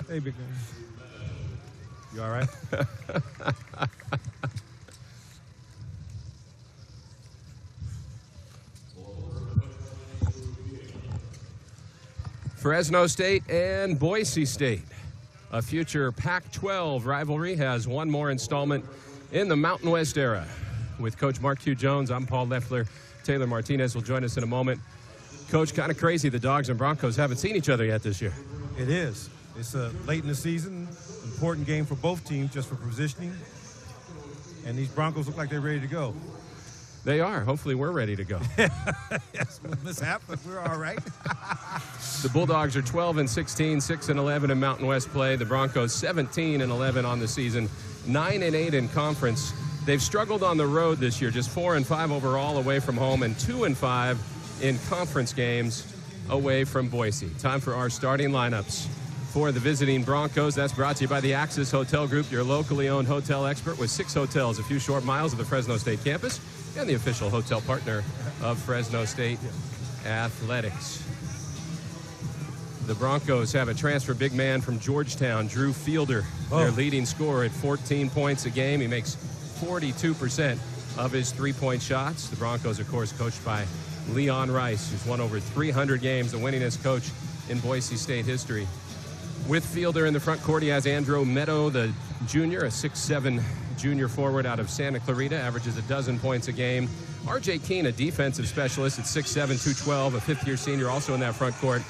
Hey, big man. You all right? Fresno State and Boise State. A future Pac-12 rivalry has one more installment in the Mountain West era. With Coach Mark Q. Jones, I'm Paul Leffler. Taylor Martinez will join us in a moment. Coach, kind of crazy the Dogs and Broncos haven't seen each other yet this year. It is. It's late in the season, important game for both teams just for positioning. And these Broncos look like they're ready to go. They are. Hopefully we're ready to go. Yes, mishap, but we're all right. The Bulldogs are 12-16, 6-11 in Mountain West play. The Broncos 17-11 on the season, 9-8 in conference. They've struggled on the road this year, just 4-5 overall away from home and 2-5 in conference games away from Boise. Time for our starting lineups. For the visiting Broncos, that's brought to you by the Axis Hotel Group, your locally owned hotel expert with 6 hotels a few short miles of the Fresno State campus and the official hotel partner of Fresno State Athletics. The Broncos have a transfer big man from Georgetown, Drew Fielder, their leading scorer at 14 points a game. He makes 42% of his three-point shots. The Broncos, of course, coached by Leon Rice, who's won over 300 games, the winningest coach in Boise State history. With Fielder in the front court, he has Andrew Meadow, the junior, a 6'7" junior forward out of Santa Clarita, averages 12 points a game. R.J. Keene, a defensive specialist at 6'7", 212, a fifth-year senior, also in that front court.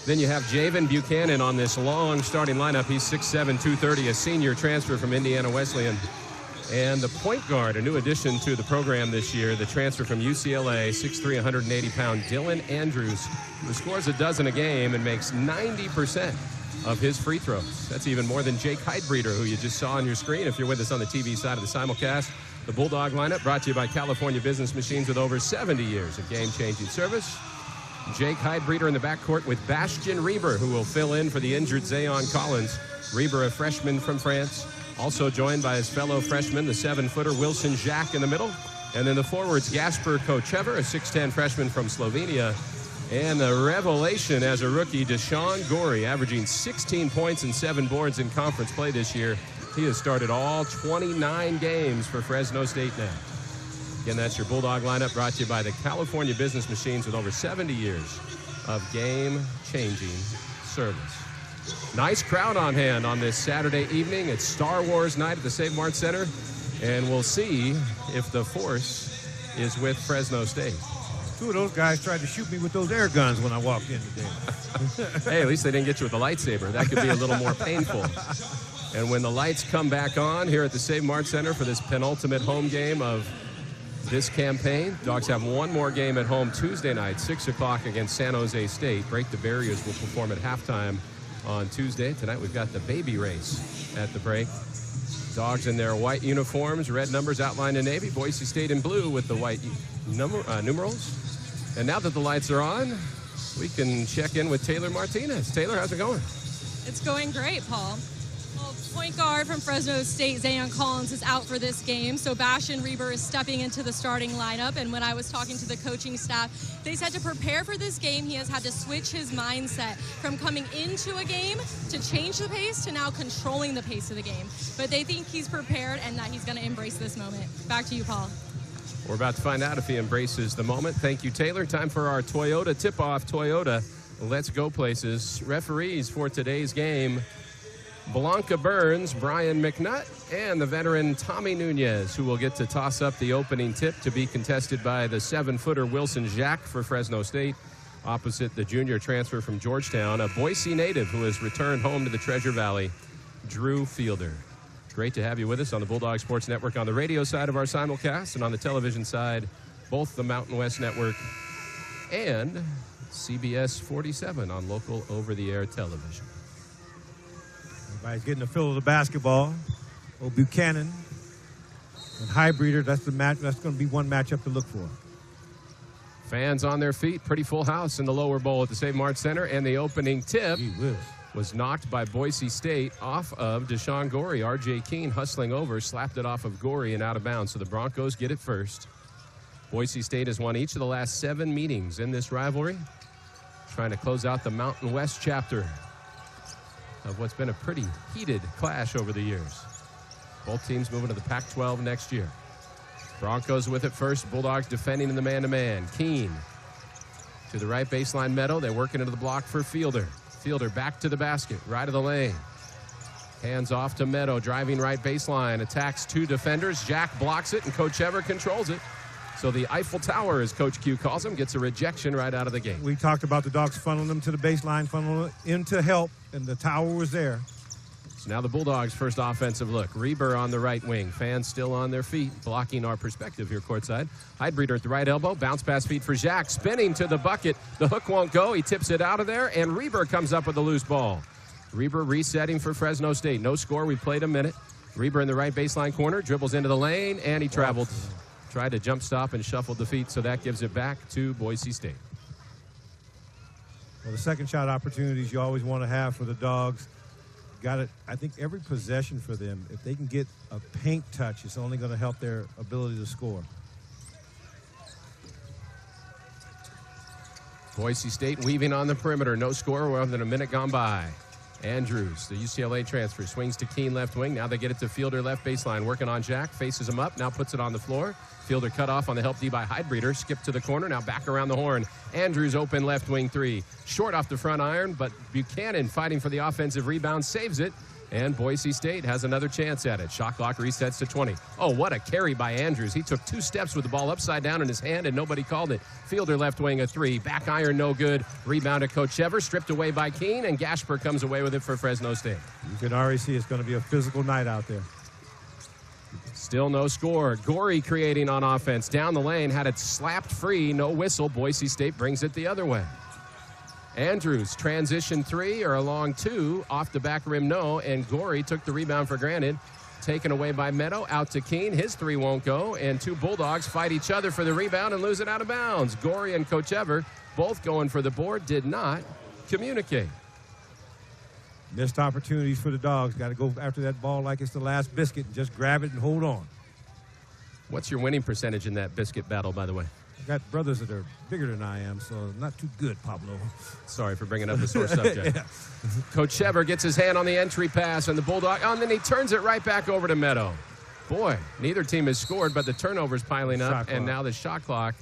Then you have Javen Buchanan on this long starting lineup. He's 6'7", 230, a senior transfer from Indiana Wesleyan. And the point guard, a new addition to the program this year, the transfer from UCLA, 6'3", 180-pound Dylan Andrews, who scores 12 a game and makes 90% of his free throws. That's even more than Jake Heidbreeder, who you just saw on your screen if you're with us on the TV side of the simulcast. The Bulldog lineup brought to you by California Business Machines with over 70 years of game-changing service. Jake Heidbreeder in the backcourt with Bastien Reber, who will fill in for the injured Zayon Collins. Reber, a freshman from France, also joined by his fellow freshman, the 7-footer Wilson Jacques in the middle. And then the forwards, Gasper Kochever, a 6'10 freshman from Slovenia. And the revelation as a rookie, Deshaun Gorey, averaging 16 points and 7 boards in conference play this year. He has started all 29 games for Fresno State now. Again, that's your Bulldog lineup brought to you by the California Business Machines with over 70 years of game-changing service. Nice crowd on hand on this Saturday evening. It's Star Wars night at the Save Mart Center, and we'll see if the Force is with Fresno State. 2 of those guys tried to shoot me with those air guns when I walked in today. Hey, at least they didn't get you with a lightsaber. That could be a little more painful. And when the lights come back on here at the Save Mart Center for this penultimate home game of this campaign, Dogs have one more game at home Tuesday night, 6 o'clock against San Jose State. Break the Barriers will perform at halftime on Tuesday. Tonight we've got the baby race at the break. Dogs in their white uniforms, red numbers outlined in navy. Boise State in blue with the white numerals. And now that the lights are on, we can check in with Taylor Martinez. Taylor, how's it going? It's going great, Paul. Well, point guard from Fresno State, Zayon Collins, is out for this game, so Bastien Reber is stepping into the starting lineup. And when I was talking to the coaching staff, they said to prepare for this game, he has had to switch his mindset from coming into a game to change the pace to now controlling the pace of the game. But they think he's prepared and that he's going to embrace this moment. Back to you, Paul. We're about to find out if he embraces the moment. Thank you, Taylor. Time for our Toyota tip-off. Toyota, let's go places. Referees for today's game, Blanca Burns, Brian McNutt, and the veteran Tommy Nunez, who will get to toss up the opening tip to be contested by the 7-footer Wilson Jacques for Fresno State, opposite the junior transfer from Georgetown, a Boise native who has returned home to the Treasure Valley, Drew Fielder. Great to have you with us on the Bulldog Sports Network on the radio side of our simulcast and on the television side, both the Mountain West Network and CBS 47 on local over-the-air television. Everybody's getting a feel of the basketball. Buchanan and Heidbreeder, that's the match. That's going to be one matchup to look for. Fans on their feet, pretty full house in the lower bowl at the Save Mart Center, and the opening tip was knocked by Boise State off of Deshaun Gorey. R.J. Keene hustling over, slapped it off of Gorey and out of bounds. So the Broncos get it first. Boise State has won each of the last 7 meetings in this rivalry, trying to close out the Mountain West chapter of what's been a pretty heated clash over the years. Both teams moving to the Pac-12 next year. Broncos with it first. Bulldogs defending in the man-to-man. Keene to the right baseline. Meadow. They're working into the block for Fielder. Fielder back to the basket. Right of the lane. Hands off to Meadow. Driving right baseline. Attacks two defenders. Jack blocks it, and Coach Ever controls it. So the Eiffel Tower, as Coach Q calls him, gets a rejection right out of the game. We talked about the Dogs funneling them to the baseline, funneling into help, and the tower was there. So now the Bulldogs' first offensive look. Reber on the right wing. Fans still on their feet, blocking our perspective here courtside. Heidbreeder at the right elbow. Bounce pass feed for Jack. Spinning to the bucket. The hook won't go. He tips it out of there, and Reber comes up with the loose ball. Reber resetting for Fresno State. No score. We played a minute. Reber in the right baseline corner. Dribbles into the lane, and he traveled. Tried to jump stop and shuffled the feet, so that gives it back to Boise State. Well, the second shot opportunities you always want to have for the Dogs. Got it. I think every possession for them, if they can get a paint touch, it's only going to help their ability to score. Boise State weaving on the perimeter. No score. More than a minute gone by. Andrews, the UCLA transfer, swings to Keene left wing. Now they get it to Fielder left baseline. Working on Jack. Faces him up. Now puts it on the floor. Fielder cut off on the help D by Heidbreeder. Skip to the corner. Now back around the horn. Andrews open left wing three. Short off the front iron, but Buchanan fighting for the offensive rebound. Saves it. And Boise State has another chance at it. Shot clock resets to 20. Oh, what a carry by Andrews. He took 2 steps with the ball upside down in his hand, and nobody called it. Fielder left wing a three. Back iron no good. Rebound to Coach Ever. Stripped away by Keene, and Gasper comes away with it for Fresno State. You can already see it's going to be a physical night out there. Still no score. Gorey creating on offense. Down the lane, had it slapped free. No whistle. Boise State brings it the other way. Andrews, transition three or a long two. Off the back rim, no. And Gorey took the rebound for granted. Taken away by Meadow. Out to Keene. His three won't go. And two Bulldogs fight each other for the rebound and lose it out of bounds. Gorey and Coach Ever both going for the board. Did not communicate. Missed opportunities for the Dogs. Got to go after that ball like it's the last biscuit and just grab it and hold on. What's your winning percentage in that biscuit battle, by the way? I got brothers that are bigger than I am, so not too good, Pablo. Sorry for bringing up the sore subject. Yeah. Coach Ever gets his hand on the entry pass, and the Bulldog, and then he turns it right back over to Meadow. Boy, neither team has scored, but the turnover's piling up, and now the shot clock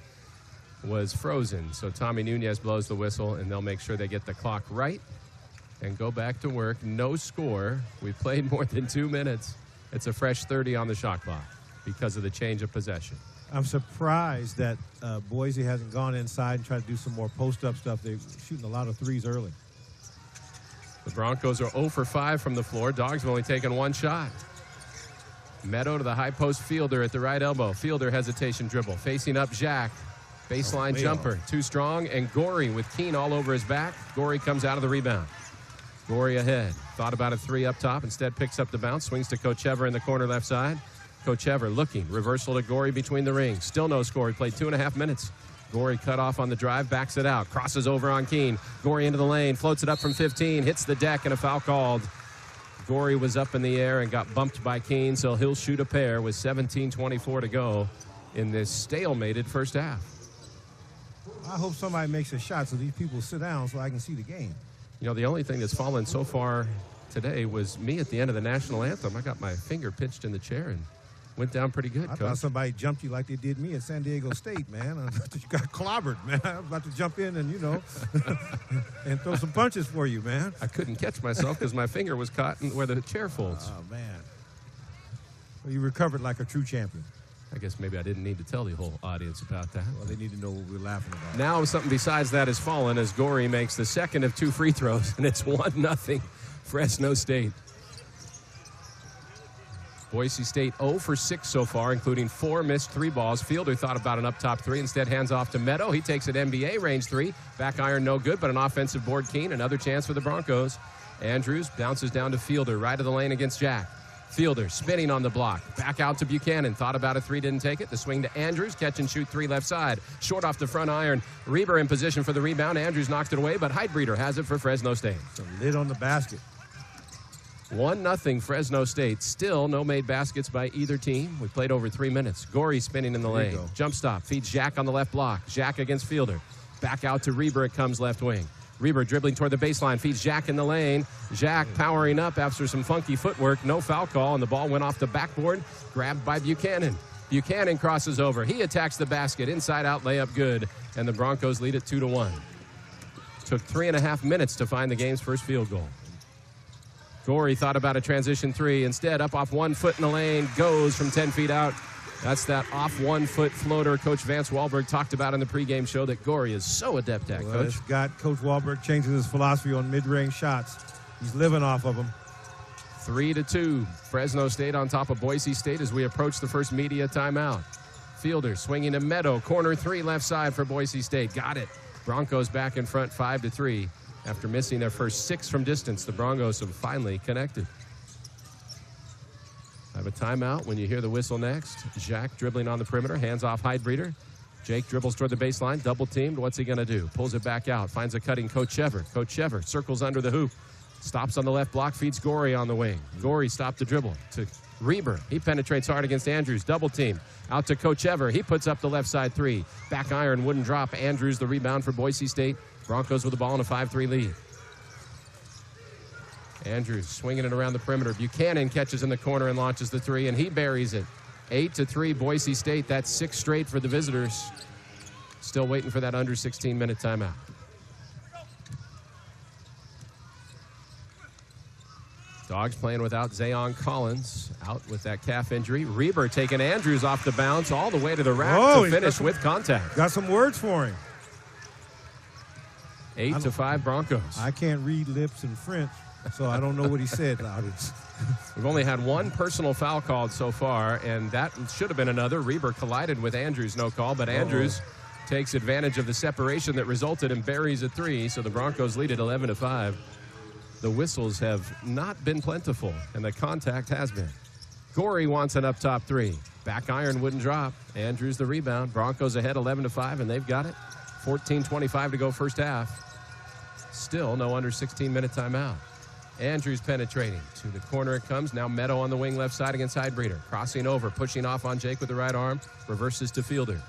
was frozen. So Tommy Nunez blows the whistle, and they'll make sure they get the clock right and go back to work. No score. We played more than 2 minutes. It's a fresh 30 on the shot clock because of the change of possession. I'm surprised that Boise hasn't gone inside and tried to do some more post-up stuff. They're shooting a lot of threes early. The Broncos are 0 for 5 from the floor. Dogs have only taken 1 shot. Meadow to the high post. Fielder at the right elbow. Fielder hesitation dribble. Facing up Jack. Baseline jumper. Too strong. And Gorey with Keene all over his back. Gorey comes out of the rebound. Gorey ahead. Thought about a three up top. Instead picks up the bounce. Swings to Coach Ever in the corner left side. Coach Ever looking. Reversal to Gorey between the rings. Still no score. He played 2.5 minutes. Gorey cut off on the drive. Backs it out. Crosses over on Keene. Gorey into the lane. Floats it up from 15. Hits the deck and a foul called. Gorey was up in the air and got bumped by Keene, so he'll shoot a pair with 17:24 to go in this stalemated first half. I hope somebody makes a shot so these people sit down so I can see the game. You know, the only thing that's fallen so far today was me at the end of the national anthem. I got my finger pitched in the chair and went down pretty good, I Coach. thought somebody jumped you like they did me at San Diego State, man. I thought you got clobbered, man. I was about to jump in and, and throw some punches for you, man. I couldn't catch myself because my finger was caught in where the chair folds. Oh, man. Well, you recovered like a true champion. I guess maybe I didn't need to tell the whole audience about that. Well, they need to know what we're laughing about. Now something besides that has fallen as Gorey makes the second of 2 free throws, and it's 1-0 Fresno State. Boise State 0 for 6 so far, including 4 missed 3 balls. Fielder thought about an up-top 3. Instead, hands off to Meadow. He takes it NBA range 3. Back iron no good, but an offensive board Keene. Another chance for the Broncos. Andrews bounces down to Fielder, right of the lane against Jack. Fielder spinning on the block. Back out to Buchanan. Thought about a 3, didn't take it. The swing to Andrews. Catch and shoot 3 left side. Short off the front iron. Reber in position for the rebound. Andrews knocked it away, but Heidbreeder has it for Fresno State. Some lid on the basket. 1-0 Fresno State. Still no made baskets by either team. We played over 3 minutes. Gorey spinning in the lane. Jump stop. Feeds Jack on the left block. Jack against Fielder. Back out to Reber. It comes left wing. Reber dribbling toward the baseline, feeds Jack in the lane. Jack powering up after some funky footwork. No foul call, and the ball went off the backboard, grabbed by Buchanan. Buchanan crosses over. He attacks the basket. Inside-out layup good, and the Broncos lead it 2-1. Took 3.5 minutes to find the game's first field goal. Gorey thought about a transition three. Instead, up off 1 foot in the lane, goes from 10 feet out. That's that off 1 foot floater Coach Vance Wahlberg talked about in the pregame show that Gorey is so adept at, Coach. It's got Coach Wahlberg changing his philosophy on mid-range shots. He's living off of them. 3-2. Fresno State on top of Boise State as we approach the first media timeout. Fielder swinging to Meadow. Corner three left side for Boise State. Got it. Broncos back in front 5-3. After missing their first 6 from distance, the Broncos have finally connected. Have a timeout when you hear the whistle next. Jack dribbling on the perimeter, hands off Heidbreeder. Jake dribbles toward the baseline, double teamed. What's he going to do? Pulls it back out, finds a cutting Coach Chever. Coach Chever circles under the hoop, stops on the left block, feeds Gorey on the wing. Gorey stopped the dribble to Reber. He penetrates hard against Andrews, double team. Out to Coach Chever. He puts up the left side three. Back iron wouldn't drop. Andrews the rebound for Boise State. Broncos with the ball in a 5-3 lead. Andrews swinging it around the perimeter. Buchanan catches in the corner and launches the three, and he buries it. 8-3 Boise State. That's 6 straight for the visitors. Still waiting for that under 16-minute timeout. Dogs playing without Zayon Collins, out with that calf injury. Reber taking Andrews off the bounce all the way to the rack to finish with contact. Got some words for him. 8-5 Broncos. I can't read lips in French, so I don't know what he said. We've only had 1 personal foul called so far, and that should have been another. Reber collided with Andrews, no call, but Andrews takes advantage of the separation that resulted and buries a three, so the Broncos lead at 11-5. The whistles have not been plentiful, and the contact has been. Gorey wants an up-top three. Back iron wouldn't drop. Andrews the rebound. Broncos ahead 11-5, and they've got it. 14:25 to go first half. Still no under 16-minute timeout. Andrews penetrating. To the corner it comes. Now Meadow on the wing left side against Heidbreeder. Crossing over, pushing off on Jake with the right arm. Reverses to Fielder.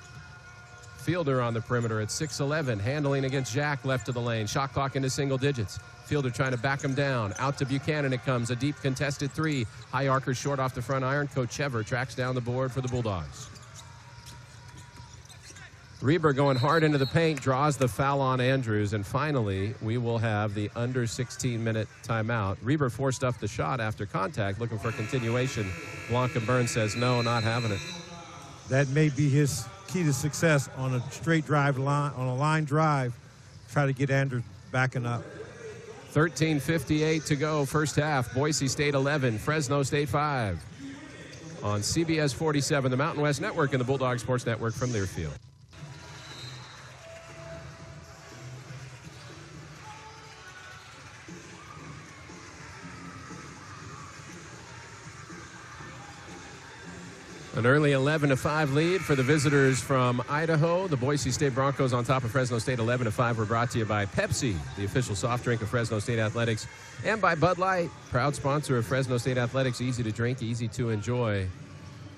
Fielder on the perimeter at 6'11", handling against Jack left of the lane. Shot clock into single digits. Fielder trying to back him down. Out to Buchanan it comes. A deep contested three. High archer short off the front iron. Coach Chever tracks down the board for the Bulldogs. Reber going hard into the paint, draws the foul on Andrews, and finally we will have the under 16-minute timeout. Reber forced up the shot after contact, looking for continuation. Blankenburn says no, not having it. That may be his key to success on a straight drive line, on a line drive. Try to get Andrews backing up. 13:58 to go, first half. Boise State 11, Fresno State 5. On CBS 47, the Mountain West Network and the Bulldog Sports Network from Learfield. An early 11-5 lead for the visitors from Idaho. The Boise State Broncos on top of Fresno State 11-5 were brought to you by Pepsi, the official soft drink of Fresno State Athletics, and by Bud Light, proud sponsor of Fresno State Athletics. Easy to drink, easy to enjoy.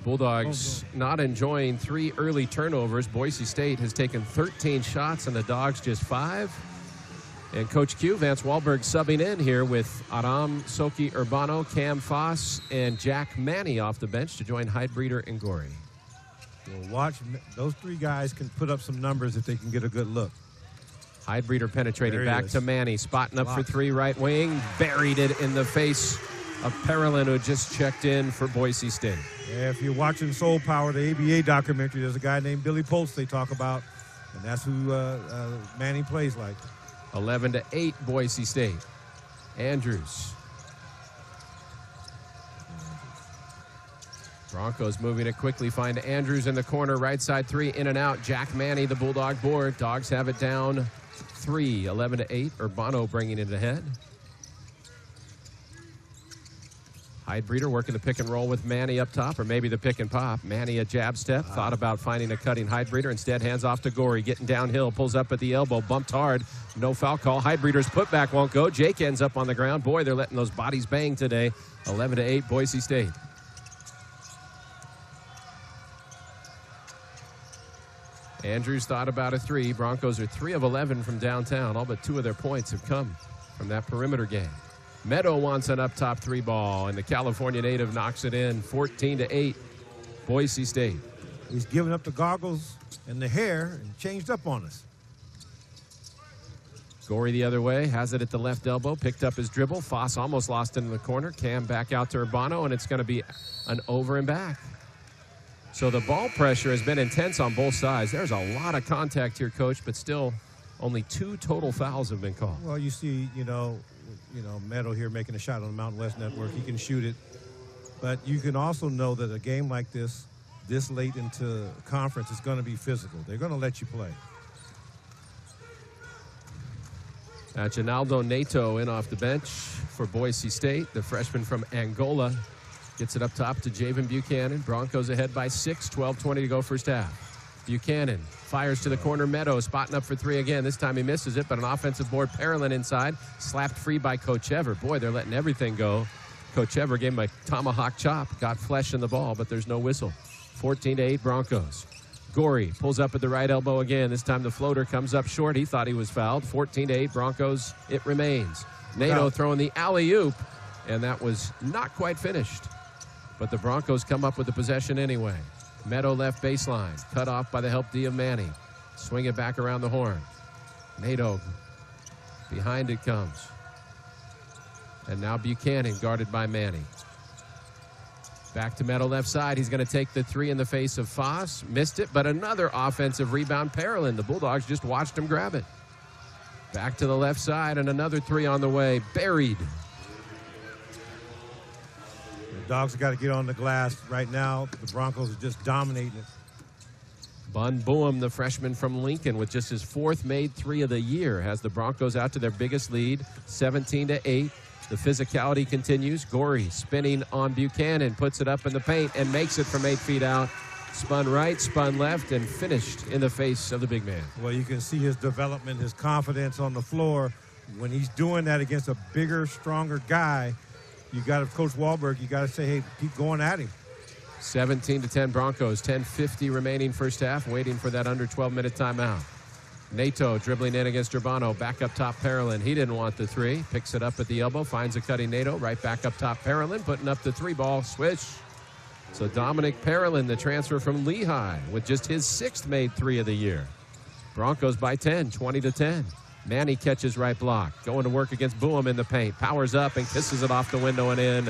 Bulldogs not enjoying 3 early turnovers. Boise State has taken 13 shots and the Dogs just 5. And Coach Q, Vance Wahlberg, subbing in here with Aram Soki Urbano, Cam Foss, and Jack Manny off the bench to join Heidbreeder and Gorey. Well, watch, those 3 guys can put up some numbers if they can get a good look. Heidbreeder penetrating back to Manny, spotting up for 3 right wing, buried it in the face of Parolin, who just checked in for Boise State. Yeah, if you're watching Soul Power, the ABA documentary, there's a guy named Billy Pulse they talk about, and that's who Manny plays like. 11-8 Boise State. Andrews. Broncos moving it quickly. Find Andrews in the corner. Right side 3 in and out. Jack Manny, the Bulldog board. Dogs have it down 3. 11-8. Urbano bringing it ahead. Heidbreeder working the pick and roll with Manny up top, or maybe the pick and pop. Manny a jab step, thought about finding a cutting Heidbreeder. Instead, hands off to Gorey, getting downhill, pulls up at the elbow, bumped hard. No foul call. Heidbreeder's putback won't go. Jake ends up on the ground. Boy, they're letting those bodies bang today. 11-8 Boise State. Andrews thought about a three. Broncos are 3 of 11 from downtown. All but 2 of their points have come from that perimeter game. Meadow wants an up-top 3 ball, and the California native knocks it in, 14-8, Boise State. He's given up the goggles and the hair and changed up on us. Gorey the other way, has it at the left elbow, picked up his dribble. Foss almost lost it in the corner. Cam back out to Urbano, and it's going to be an over and back. So the ball pressure has been intense on both sides. There's a lot of contact here, Coach, but still only 2 total fouls have been called. Well, you see, Meadow here making a shot on the Mountain West Network. He can shoot it. But you can also know that a game like this late into conference, is going to be physical. They're going to let you play. Ginaldo Nato in off the bench for Boise State. The freshman from Angola gets it up top to Javen Buchanan. Broncos ahead by 6, 12:20 to go first half. Buchanan fires to the corner. Meadow spotting up for 3 again. This time he misses it, but an offensive board. Parolin inside, slapped free by Coach Ever. Boy, they're letting everything go. Coach Ever gave him a tomahawk chop, got flesh in the ball, but there's no whistle. 14-8 Broncos. Gorey pulls up at the right elbow again. This time the floater comes up short. He thought he was fouled. 14-8 Broncos. It remains. Nato throwing the alley-oop, and that was not quite finished. But the Broncos come up with the possession anyway. Meadow left baseline, cut off by the help D of Manny. Swing it back around the horn. Nato, behind it comes. And now Buchanan guarded by Manny. Back to Meadow left side. He's going to take the 3 in the face of Foss. Missed it, but another offensive rebound. Parolin. The Bulldogs just watched him grab it. Back to the left side, and another 3 on the way. Buried. The Dogs have got to get on the glass right now. The Broncos are just dominating it. Bun Boehm, the freshman from Lincoln, with just his 4th made 3 of the year, has the Broncos out to their biggest lead, 17-8. The physicality continues. Gorey spinning on Buchanan, puts it up in the paint and makes it from 8 feet out. Spun right, spun left, and finished in the face of the big man. Well, you can see his development, his confidence on the floor. When he's doing that against a bigger, stronger guy, you got to, Coach Wahlberg, you got to say, hey, keep going at him. 17-10 Broncos, 10:50 remaining first half, waiting for that under 12-minute timeout. Nato dribbling in against Urbano, back up top Parolin. He didn't want the 3, picks it up at the elbow, finds a cutting Nato, right back up top Parolin, putting up the 3 ball, swish. So Dominic Parolin, the transfer from Lehigh, with just his 6th made 3 of the year. Broncos by 10, 20-10. Manny catches right block, going to work against Boehm in the paint, powers up and kisses it off the window and in.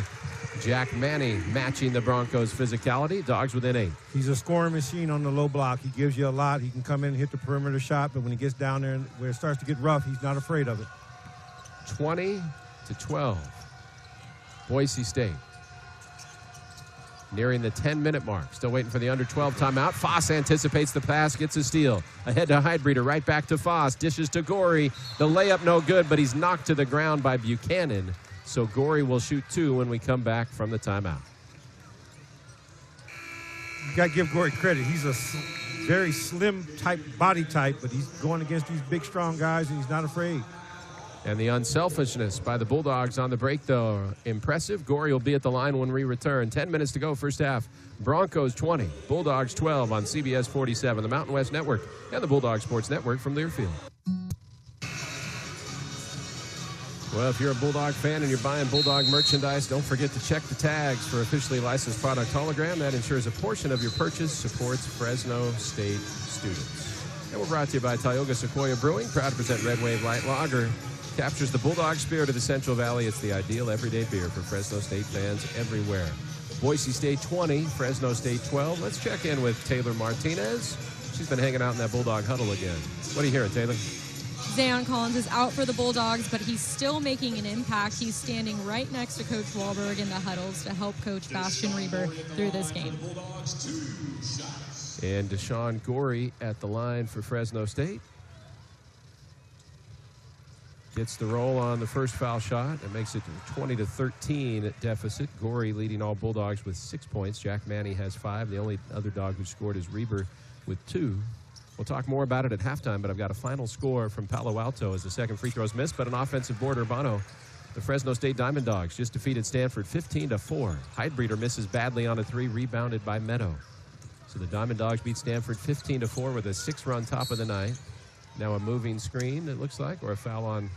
Jack Manny matching the Broncos' physicality. Dogs within 8. He's a scoring machine on the low block. He gives you a lot. He can come in and hit the perimeter shot, but when he gets down there and where it starts to get rough, he's not afraid of it. 20-12. Boise State. Nearing the 10-minute mark. Still waiting for the under 12 timeout. Foss anticipates the pass, gets a steal. Ahead to Heidbreeder, right back to Foss. Dishes to Gorey. The layup no good, but he's knocked to the ground by Buchanan. So Gorey will shoot 2 when we come back from the timeout. You got to give Gorey credit. He's a very slim type, body type, but he's going against these big, strong guys, and he's not afraid. And the unselfishness by the Bulldogs on the break, though, impressive. Gorey will be at the line when we return. 10 minutes to go, first half. Broncos 20, Bulldogs 12 on CBS 47, the Mountain West Network, and the Bulldog Sports Network from Learfield. Well, if you're a Bulldog fan and you're buying Bulldog merchandise, don't forget to check the tags for officially licensed product hologram. That ensures a portion of your purchase supports Fresno State students. And we're brought to you by Tioga Sequoia Brewing, proud to present Red Wave Light Lager. Captures the Bulldog spirit of the Central Valley. It's the ideal everyday beer for Fresno State fans everywhere. Boise State 20, Fresno State 12. Let's check in with Taylor Martinez. She's been hanging out in that Bulldog huddle again. What are you hearing, Taylor? Zayon Collins is out for the Bulldogs, but he's still making an impact. He's standing right next to Coach Wahlberg in the huddles to help Coach Bastian Reber through this game. And Deshaun Gorey at the line for Fresno State. Gets the roll on the first foul shot. It makes it 20-13 deficit. Gorey leading all Bulldogs with 6 points. Jack Manny has 5. The only other dog who scored is Reber with 2. We'll talk more about it at halftime, but I've got a final score from Palo Alto as the second free throw is missed, but an offensive board. Urbano, the Fresno State Diamond Dogs, just defeated Stanford 15-4. Heidbreeder misses badly on a 3, rebounded by Meadow. So So the Diamond Dogs beat Stanford 15-4 with a 6-run top of the ninth. Now a moving screen, it looks like, or a foul on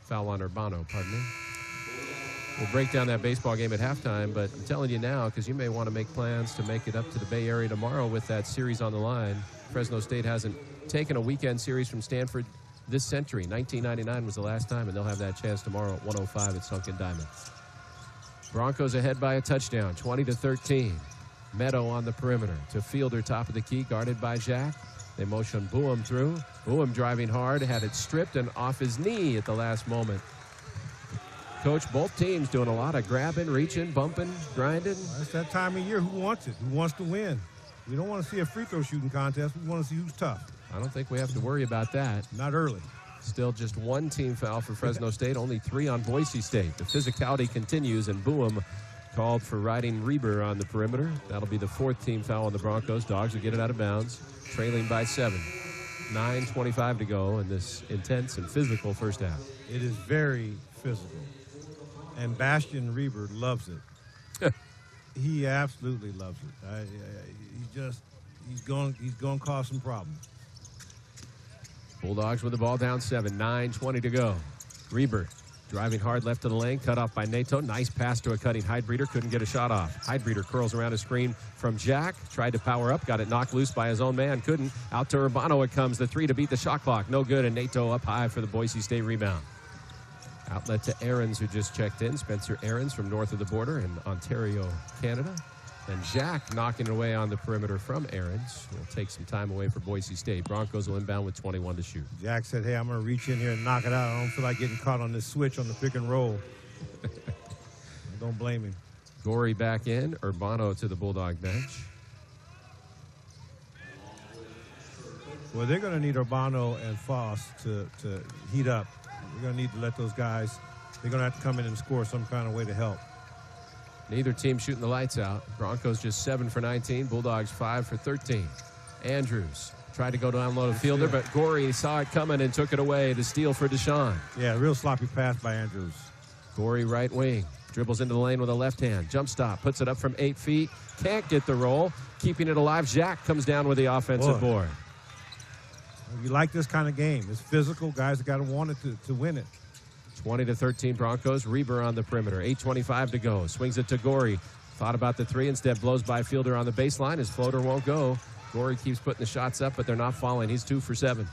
Urbano, pardon me. We'll break down that baseball game at halftime, but I'm telling you now, because you may want to make plans to make it up to the Bay Area tomorrow with that series on the line. Fresno State hasn't taken a weekend series from Stanford this century. 1999 was the last time, and they'll have that chance tomorrow at 105 at Sunken Diamond. Broncos ahead by a touchdown, 20-13. Meadow on the perimeter to Fielder, top of the key, guarded by Jack. They motion Boehm through. Boehm driving hard, had it stripped and off his knee at the last moment. Coach, both teams doing a lot of grabbing, reaching, bumping, grinding. Well, it's that time of year. Who wants it? Who wants to win? We don't want to see a free throw shooting contest. We want to see who's tough. I don't think we have to worry about that. Not early. Still just one team foul for Fresno State, only 3 on Boise State. The physicality continues, and Boehm called for riding Reber on the perimeter. That'll be the 4th team foul on the Broncos. Dogs will get it out of bounds, trailing by 7. 9:25 to go in this intense and physical first half. It is very physical. And Bastian Reber loves it. He absolutely loves it. He's going to cause some problems. Bulldogs with the ball down 7, 9:20 to go. Reber driving hard left to the lane, cut off by Nato. Nice pass to a cutting Heidbreeder, couldn't get a shot off. Heidbreeder curls around a screen from Jack, tried to power up, got it knocked loose by his own man, couldn't. Out to Urbano it comes, the 3 to beat the shot clock, no good, and Nato up high for the Boise State rebound. Outlet to Ahrens, who just checked in. Spencer Ahrens from north of the border in Ontario, Canada. And Jack knocking it away on the perimeter from Ahrens. Will take some time away for Boise State. Broncos will inbound with 21 to shoot. Jack said, hey, I'm going to reach in here and knock it out. I don't feel like getting caught on this switch on the pick and roll. Don't blame him. Gorey back in. Urbano to the Bulldog bench. Well, they're going to need Urbano and Foss to heat up. We're going to need to let those guys, they're going to have to come in and score some kind of way to help. Neither team shooting the lights out. Broncos just 7 for 19. Bulldogs 5 for 13. Andrews tried to go down low to Fielder, but Gorey saw it coming and took it away. The steal for Deshaun. Yeah, real sloppy pass by Andrews. Gorey right wing. Dribbles into the lane with a left hand. Jump stop. Puts it up from 8 feet. Can't get the roll. Keeping it alive. Jack comes down with the offensive board. You like this kind of game. It's physical. Guys have got to want it to win it. 20-13 Broncos. Reber on the perimeter. 8:25 to go. Swings it to Gorey. Thought about the 3. Instead blows by Fielder on the baseline. His floater won't go. Gorey keeps putting the shots up, but they're not falling. He's 2 for 7.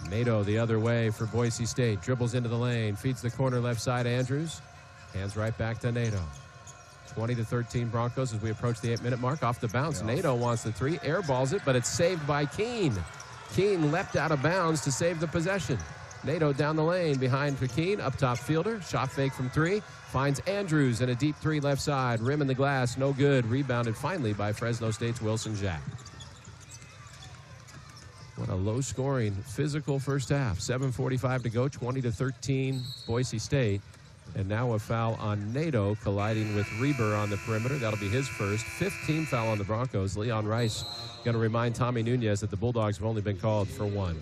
Nato the other way for Boise State. Dribbles into the lane. Feeds the corner left side. Andrews. Hands right back to Nato. 20-13 Broncos as we approach the 8-minute mark. Off the bounce. Yeah. Nato wants the 3. Airballs it, but it's saved by Keene. Keene leapt out of bounds to save the possession. Nato down the lane behind Keene. Up top Fielder. Shot fake from 3. Finds Andrews in a deep 3 left side. Rim in the glass. No good. Rebounded finally by Fresno State's Wilson Jack. What a low-scoring, physical first half. 7:45 to go. 20-13 Boise State. And now a foul on Nato colliding with Reber on the perimeter. That'll be his first. 15th foul on the Broncos. Leon Rice going to remind Tommy Nunez that the Bulldogs have only been called for 1.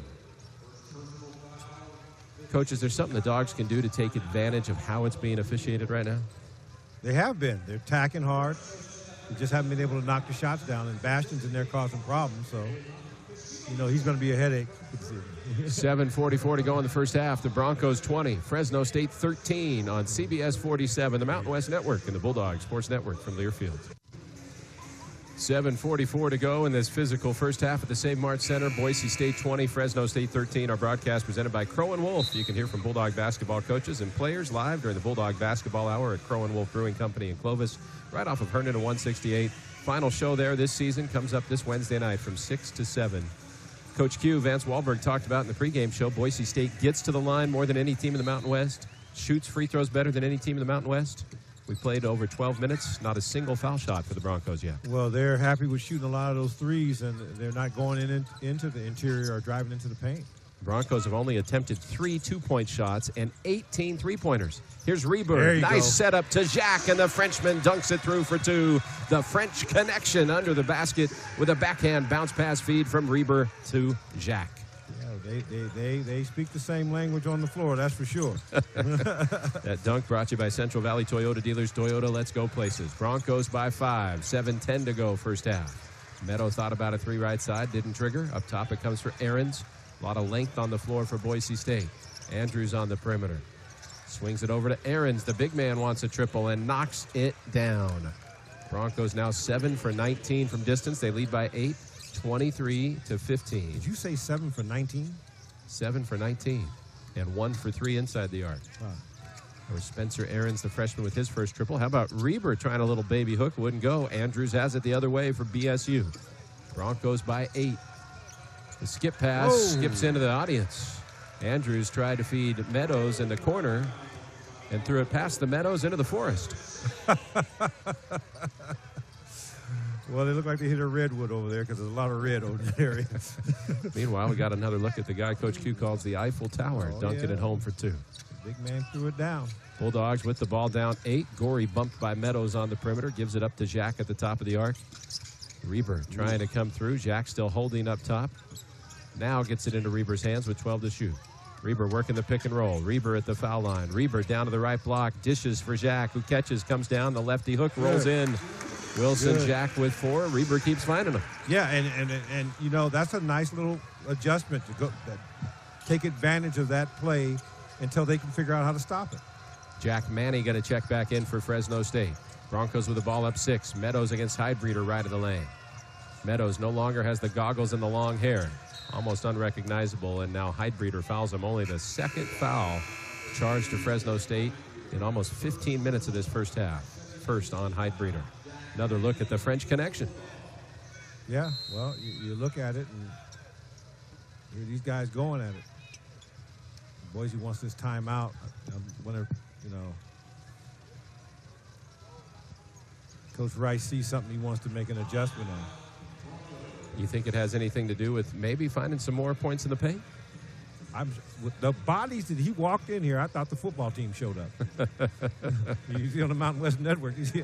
Coach, is there something the Dogs can do to take advantage of how it's being officiated right now? They have been. They're tacking hard. They just haven't been able to knock the shots down, and Bastian's in there causing problems, so, you know, he's going to be a headache. 7:44 to go in the first half. The Broncos 20, Fresno State 13 on CBS 47, the Mountain West Network and the Bulldog Sports Network from Learfield. 7:44 to go in this physical first half at the Save Mart Center. Boise State 20, Fresno State 13. Our broadcast presented by Crow and Wolf. You can hear from Bulldog basketball coaches and players live during the Bulldog basketball hour at Crow and Wolf Brewing Company in Clovis, right off of Herndon and 168. Final show there this season comes up this Wednesday night from 6 to 7. Coach Q, Vance Wahlberg, talked about in the pregame show, Boise State gets to the line more than any team in the Mountain West, shoots free throws better than any team in the Mountain West. We played over 12 minutes, not a single foul shot for the Broncos yet. Well, they're happy with shooting a lot of those threes, and they're not going into the interior or driving into the paint. Broncos have only attempted 3 two-point shots and 18 three-pointers. Here's Reber. Nice setup to Jack, and the Frenchman dunks it through for 2. The French connection under the basket with a backhand bounce pass feed from Reber to Jack. Yeah, They speak the same language on the floor, that's for sure. That dunk brought to you by Central Valley Toyota Dealers. Toyota, let's go places. Broncos by 5, 7:10 to go first half. Meadow thought about a 3 right side, didn't trigger. Up top it comes for Ahrens. A lot of length on the floor for Boise State. Andrews on the perimeter. Swings it over to Ahrens. The big man wants a triple and knocks it down. Broncos now 7 for 19 from distance. They lead by 8, 23-15. Did you say 7 for 19? 7 for 19 and 1 for 3 inside the arc. Wow. Or Spencer Ahrens, the freshman, with his first triple. How about Reber trying a little baby hook? Wouldn't go. Andrews has it the other way for BSU. Broncos by 8. The skip pass skips into the audience. Andrews tried to feed Meadows in the corner and threw it past the Meadows into the forest. Well, they look like they hit a redwood over there because there's a lot of red over that area. Meanwhile, we got another look at the guy Coach Q calls the Eiffel Tower, dunking it home for 2. Big man threw it down. Bulldogs with the ball down 8. Gorey bumped by Meadows on the perimeter, gives it up to Jack at the top of the arc. Reber trying to come through. Jack still holding up top. Now gets it into Reber's hands with 12 to shoot. Reber working the pick and roll. Reber at the foul line. Reber down to the right block. Dishes for Jack, who catches, comes down. The lefty hook rolls in. Wilson, Jack with 4. Reber keeps finding them. Yeah, and you know, that's a nice little adjustment to go take advantage of that play until they can figure out how to stop it. Jack Manny going to check back in for Fresno State. Broncos with the ball up 6. Meadows against Heidbreeder right of the lane. Meadows no longer has the goggles and the long hair. Almost unrecognizable, and now Heidbreeder fouls him. Only the second foul charged to Fresno State in almost 15 minutes of this first half. First on Heidbreeder. Another look at the French connection. Yeah, well, you look at it, and here these guys going at it. Boise wants this timeout. I wonder, you know, Coach Rice sees something he wants to make an adjustment on. You think it has anything to do with maybe finding some more points in the paint? With the bodies that he walked in here, I thought the football team showed up. You see on the Mountain West Network, you see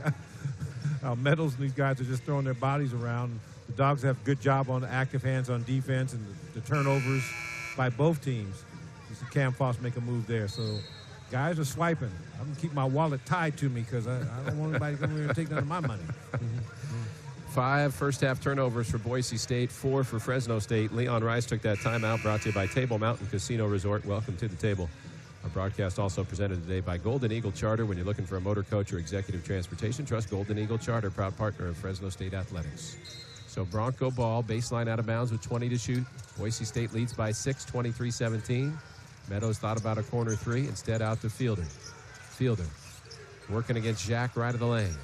how Meadows and these guys are just throwing their bodies around. The Dogs have a good job on the active hands on defense and the turnovers by both teams. You see Cam Foss make a move there. So guys are swiping. I'm going to keep my wallet tied to me because I don't want anybody to come here and take none of my money. 5 first-half turnovers for Boise State, 4 for Fresno State. Leon Rice took that timeout, brought to you by Table Mountain Casino Resort. Welcome to the table. Our broadcast also presented today by Golden Eagle Charter. When you're looking for a motor coach or executive transportation, trust Golden Eagle Charter, proud partner of Fresno State Athletics. So Bronco ball, baseline out of bounds with 20 to shoot. Boise State leads by 6, 23-17. Meadows thought about a corner 3, instead out to Fielder. Fielder working against Jack right of the lane.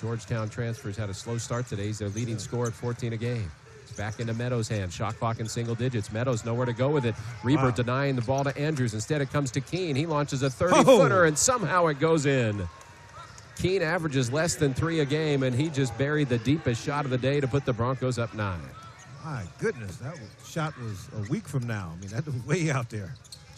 Georgetown transfers had a slow start today. He's their leading scorer at 14 a game. It's back into Meadows' hand. Shot clock in single digits. Meadows nowhere to go with it. Reber denying the ball to Andrews. Instead it comes to Keene. He launches a 30-footer, and somehow it goes in. Keene averages less than 3 a game, and he just buried the deepest shot of the day to put the Broncos up 9. My goodness, shot was a week from now. I mean, that was way out there.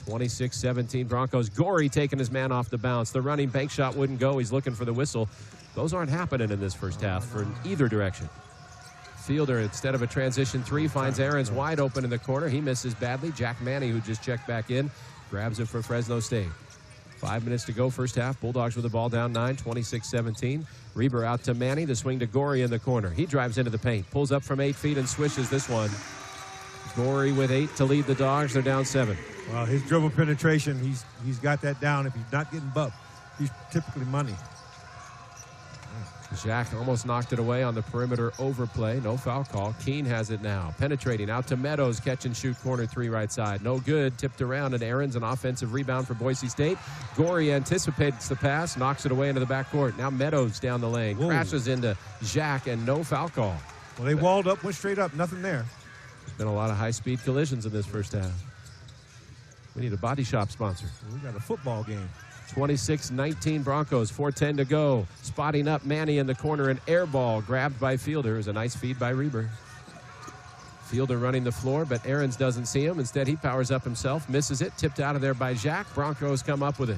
26-17 Broncos. Gorey taking his man off the bounce. The running bank shot wouldn't go. He's looking for the whistle. Those aren't happening in this first half for either direction. Fielder, instead of a transition 3, finds Ahrens wide open in the corner. He misses badly. Jack Manny, who just checked back in, grabs it for Fresno State. 5 minutes to go first half. Bulldogs with the ball down 9, 26-17. Reber out to Manny. The swing to Gorey in the corner. He drives into the paint, pulls up from 8 feet and swishes this one. Gorey with 8 to lead the Dogs. They're down 7. Well, his dribble penetration, he's got that down. If he's not getting bumped, he's typically money. Jack almost knocked it away on the perimeter overplay. No foul call. Keene has it now. Penetrating out to Meadows. Catch and shoot corner 3 right side. No good. Tipped around, and Ahrens an offensive rebound for Boise State. Gorey anticipates the pass. Knocks it away into the backcourt. Now Meadows down the lane. Whoa. Crashes into Jack, and no foul call. Well, they walled up, went straight up. Nothing there. There's been a lot of high-speed collisions in this first half. We need a body shop sponsor. We got a football game. 26-19 Broncos, 4:10 to go. Spotting up Manny in the corner, an air ball grabbed by Fielder. It was a nice feed by Reber. Fielder running the floor, but Ahrens doesn't see him. Instead, he powers up himself, misses it, tipped out of there by Jack. Broncos come up with it.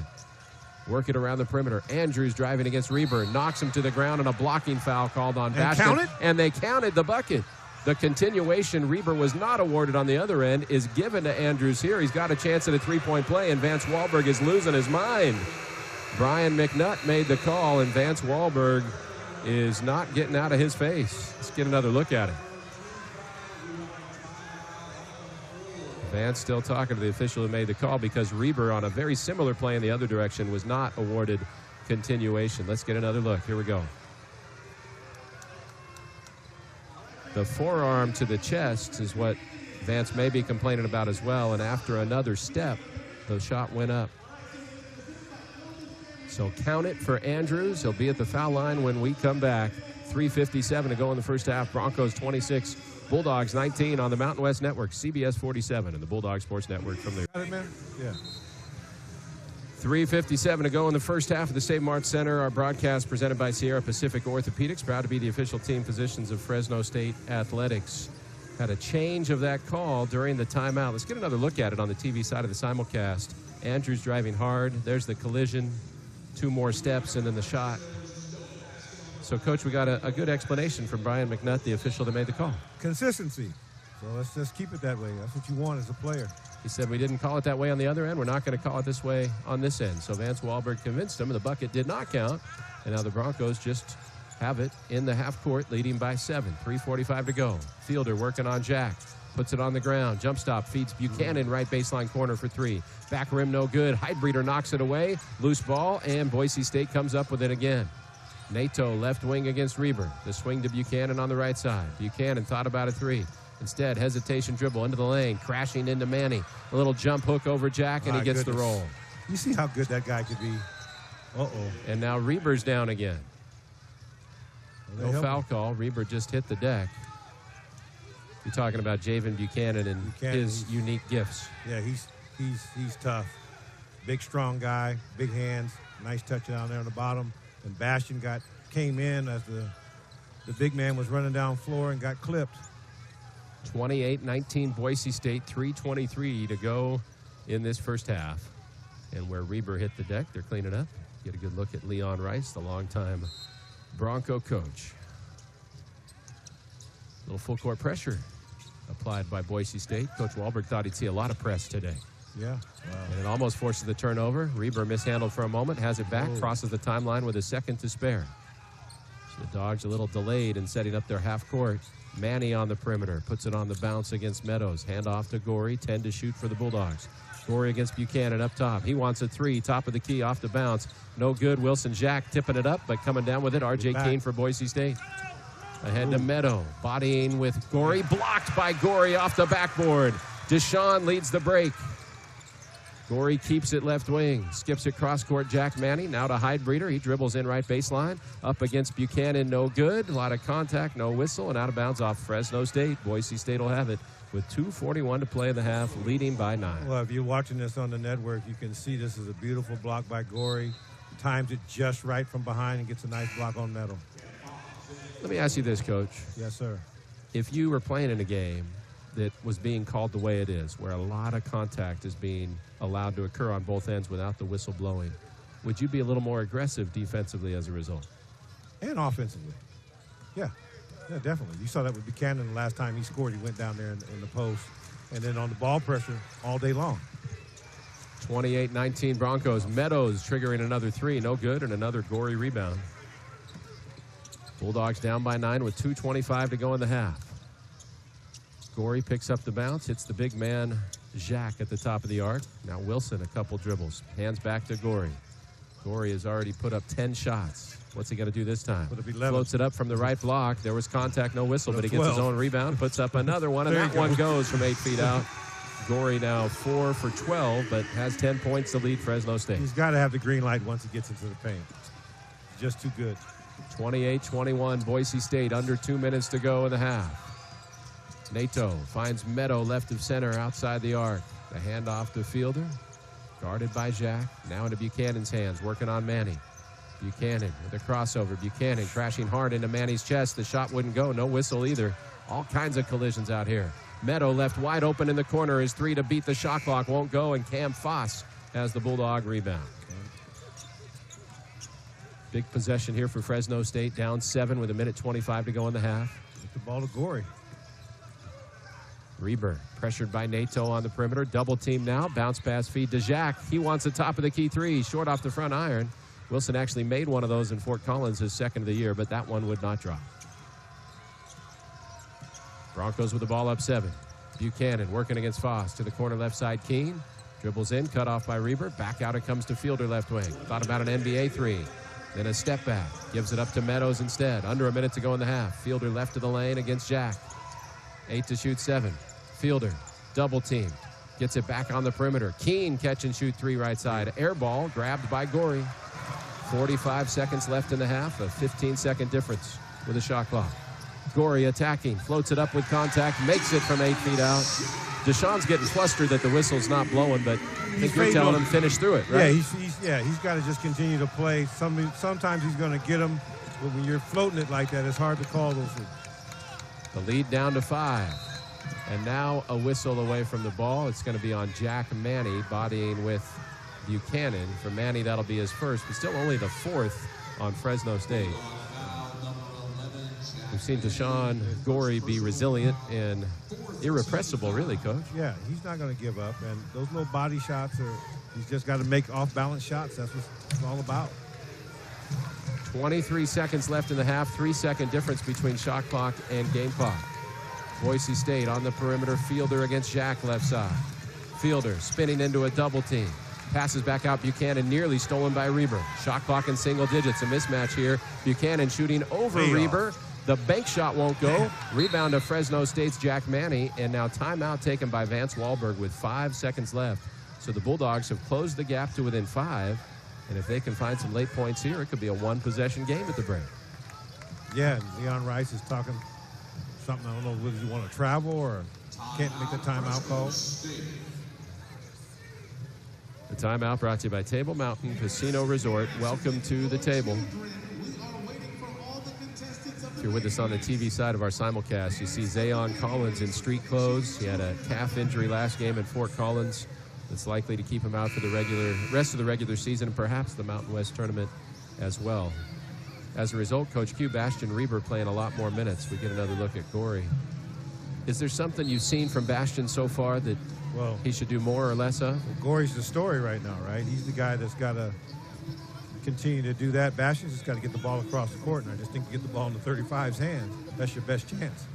Work it around the perimeter. Andrews driving against Reber, knocks him to the ground, and a blocking foul called on Bastion. Counted? And they counted the bucket. The continuation Reber was not awarded on the other end is given to Andrews here. He's got a chance at a three-point play, and Vance Wahlberg is losing his mind. Brian McNutt made the call, and Vance Wahlberg is not getting out of his face. Let's get another look at it. Vance still talking to the official who made the call because Reber, on a very similar play in the other direction, was not awarded continuation. Let's get another look. Here we go. The forearm to the chest is what Vance may be complaining about as well, and after another step, the shot went up. So count it for Andrews. He'll be at the foul line when we come back. 3:57 to go in the first half. Broncos 26, Bulldogs 19 on the Mountain West Network, CBS 47, and the Bulldog Sports Network from there. Got it, man? Yeah. 3:57 to go in the first half of the Save Mart Center. Our broadcast presented by Sierra Pacific Orthopedics, proud to be the official team physicians of Fresno State Athletics. Had a change of that call during the timeout. Let's get another look at it on the TV side of the simulcast. Andrews driving hard. There's the collision. 2 more steps and then the shot. So, Coach, we got a good explanation from Brian McNutt, the official that made the call. Consistency. So let's just keep it that way. That's what you want as a player. He said, we didn't call it that way on the other end. We're not going to call it this way on this end. So Vance Wahlberg convinced him, and the bucket did not count. And now the Broncos just have it in the half court, leading by 7. 3:45 to go. Fielder working on Jack. Puts it on the ground. Jump stop. Feeds Buchanan right baseline corner for 3. Back rim no good. Heidbreeder knocks it away. Loose ball, and Boise State comes up with it again. Nato left wing against Reber. The swing to Buchanan on the right side. Buchanan thought about a 3. Instead, hesitation dribble into the lane, crashing into Manny. A little jump hook over Jack, and he gets the roll. You see how good that guy could be. Uh-oh. And now Reber's down again. No foul call. Reber just hit the deck. You're talking about Javen Buchanan and his unique gifts. Yeah, he's tough. Big, strong guy, big hands, nice touch down there on the bottom. And Bastion came in as the big man was running down floor and got clipped. 28-19 Boise State, 3:23 to go in this first half. And where Reber hit the deck, they're cleaning up. Get a good look at Leon Rice, the longtime Bronco coach. A little full court pressure applied by Boise State. Coach Wahlberg thought he'd see a lot of press today. Yeah. Wow. And it almost forces the turnover. Reber mishandled for a moment, has it back, crosses the timeline with a second to spare. So the Dogs a little delayed in setting up their half court. Manny on the perimeter, puts it on the bounce against Meadows. Hand off to Gorey, 10 to shoot for the Bulldogs. Gorey against Buchanan up top. He wants a 3, top of the key, off the bounce. No good. Wilson Jack tipping it up, but coming down with it, R.J. Keene for Boise State. Ahead to Meadow, bodying with Gorey, blocked by Gorey off the backboard. Deshaun leads the break. Gorey keeps it left wing, skips it cross court. Jack Manny now to Heidbreeder. He dribbles in right baseline, up against Buchanan, no good. A lot of contact, no whistle, and out of bounds off Fresno State. Boise State will have it with 2:41 to play in the half, leading by 9. Well, if you're watching this on the network, you can see this is a beautiful block by Gorey. Times it just right from behind and gets a nice block on Meadow. Let me ask you this, Coach. Yes, sir. If you were playing in a game that was being called the way it is, where a lot of contact is being allowed to occur on both ends without the whistle blowing, would you be a little more aggressive defensively as a result? And offensively. Yeah, definitely. You saw that with Buchanan the last time he scored. He went down there in the post. And then on the ball pressure all day long. 28-19 Broncos. Meadows triggering another 3. No good, and another Gorey rebound. Bulldogs down by 9 with 2:25 to go in the half. Gorey picks up the bounce, hits the big man, Jacques, at the top of the arc. Now Wilson, a couple dribbles. Hands back to Gorey. Gorey has already put up 10 shots. What's he going to do this time? Floats it up from the right block. There was contact, no whistle, but he gets his own rebound, puts up another one, and that one goes from 8 feet out. Gorey now 4 for 12, but has 10 points to lead Fresno State. He's got to have the green light once he gets into the paint. Just too good. 28-21 Boise State, under 2 minutes to go in the half. Nato finds Meadow left of center outside the arc. The handoff to Fielder, guarded by Jack. Now into Buchanan's hands, working on Manny. Buchanan with a crossover. Buchanan crashing hard into Manny's chest. The shot wouldn't go, no whistle either. All kinds of collisions out here. Meadow left wide open in the corner. His 3 to beat the shot clock won't go, and Cam Foss has the Bulldog rebound. Big possession here for Fresno State, down 7 with 1:25 to go in the half. Get the ball to Gorey. Reber pressured by Nato on the perimeter. Double team now. Bounce pass feed to Jack. He wants a top of the key three. Short off the front iron. Wilson actually made one of those in Fort Collins, his second of the year, but that one would not drop. Broncos with the ball up 7. Buchanan working against Foss to the corner left side. Keene dribbles in, cut off by Reber. Back out it comes to Fielder left wing. Thought about an NBA three. Then a step back. Gives it up to Meadows instead. Under a minute to go in the half. Fielder left of the lane against Jack. 8 to shoot 7. Fielder double teamed. Gets it back on the perimeter. Keene catch and shoot three right side. Air ball grabbed by Gorey. 45 seconds left in the half. A 15-second difference with a shot clock. Gorey attacking. Floats it up with contact. Makes it from 8 feet out. Deshaun's getting flustered that the whistle's not blowing, but I think you're telling him finish through it, right? Yeah, he's got to just continue to play. Sometimes he's going to get him, but when you're floating it like that, it's hard to call those. The lead down to 5. And now a whistle away from the ball. It's going to be on Jack Manny, bodying with Buchanan. For Manny, that'll be his first, but still only the 4th on Fresno State. We've seen Deshaun Gorey be resilient and irrepressible, really, Coach. Yeah, he's not going to give up. And those little body shots he's just got to make off-balance shots. That's what it's all about. 23 seconds left in the half. 3-second difference between shot clock and game clock. Boise State on the perimeter. Fielder against Jack left side. Fielder spinning into a double team. Passes back out. Buchanan nearly stolen by Reber. Shot clock in single digits. A mismatch here. Buchanan shooting over Reber. The bank shot won't go. Rebound to Fresno State's Jack Manny. And now timeout taken by Vance Wahlberg with 5 seconds left. So the Bulldogs have closed the gap to within 5. And if they can find some late points here, it could be a one-possession game at the break. Yeah, and Leon Rice is talking something. I don't know whether you want to travel or can't make the timeout call. The timeout brought to you by Table Mountain Casino Resort. Welcome to the table. If you're with us on the TV side of our simulcast, you see Zayon Collins in street clothes. He had a calf injury last game in Fort Collins. That's likely to keep him out for the rest of the regular season and perhaps the Mountain West tournament as well. As a result, Coach Q, Bastion Reber playing a lot more minutes. We get another look at Gorey. Is there something you've seen from Bastion so far that he should do more or less of? Well, Gorey's the story right now, right? He's the guy that's got to continue to do that. Bastion's just got to get the ball across the court, and I just think to get the ball in the 35's hands, that's your best chance.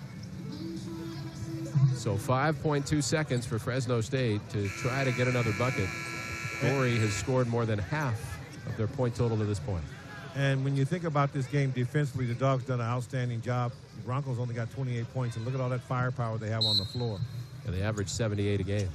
So 5.2 seconds for Fresno State to try to get another bucket. Gorey has scored more than half of their point total to this point. And when you think about this game defensively, the Dogs done an outstanding job. The Broncos only got 28 points, and look at all that firepower they have on the floor. And they average 78 a game.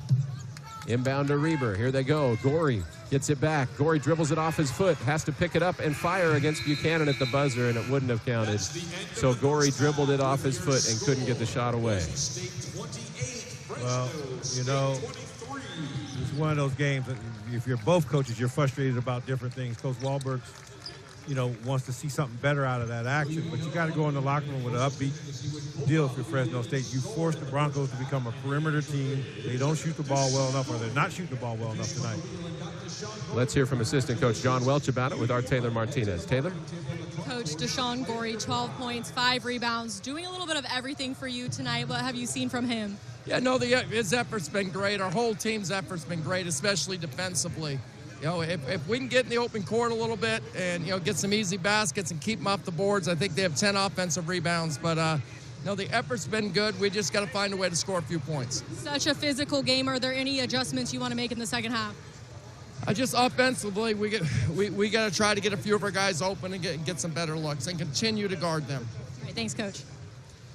Inbound to Reber. Here they go. Gorey gets it back. Gorey dribbles it off his foot, has to pick it up and fire against Buchanan at the buzzer, and it wouldn't have counted. So Gorey dribbled it off his foot and couldn't get the shot away. Well, you know, it's one of those games that if you're both coaches, you're frustrated about different things. Coach Wahlberg, you know, wants to see something better out of that action, but you got to go in the locker room with an upbeat deal for Fresno State. You force the Broncos to become a perimeter team. They don't shoot the ball well enough, or they're not shooting the ball well enough tonight. Let's hear from assistant coach John Welch about it with our Taylor Martinez. Taylor? Coach Deshaun Gorey, 12 points, 5 rebounds, doing a little bit of everything for you tonight. What have you seen from him? Yeah, no, his effort's been great. Our whole team's effort's been great, especially defensively. You know, if we can get in the open court a little bit and, you know, get some easy baskets and keep them off the boards, I think they have 10 offensive rebounds. But, no, the effort's been good. We just got to find a way to score a few points. Such a physical game. Are there any adjustments you want to make in the second half? Just offensively, we got to try to get a few of our guys open and get some better looks and continue to guard them. All right, thanks, Coach.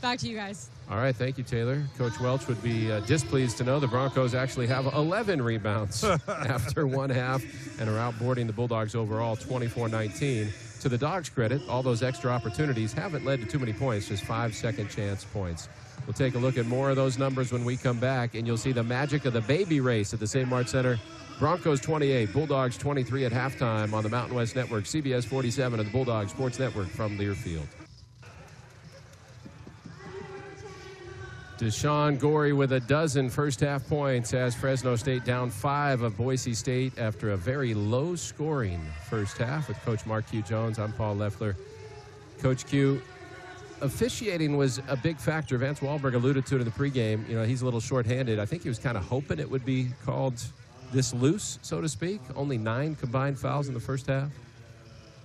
Back to you guys. All right, thank you, Taylor. Coach Welch would be displeased to know the Broncos actually have 11 rebounds after one half and are outboarding the Bulldogs overall 24-19. To the Dogs' credit, all those extra opportunities haven't led to too many points, just 5 second chance points. We'll take a look at more of those numbers when we come back, and you'll see the magic of the baby race at the St. Mart Center. Broncos 28, Bulldogs 23 at halftime on the Mountain West Network, CBS 47 and the Bulldog Sports Network from Learfield. Deshaun Gorey with a dozen first-half points as Fresno State down 5 of Boise State after a very low-scoring first half with Coach Mark Q. Jones. I'm Paul Leffler. Coach Q, officiating was a big factor. Vance Wahlberg alluded to it in the pregame. You know, he's a little shorthanded. I think he was kind of hoping it would be called this loose, so to speak. Only 9 combined fouls in the first half.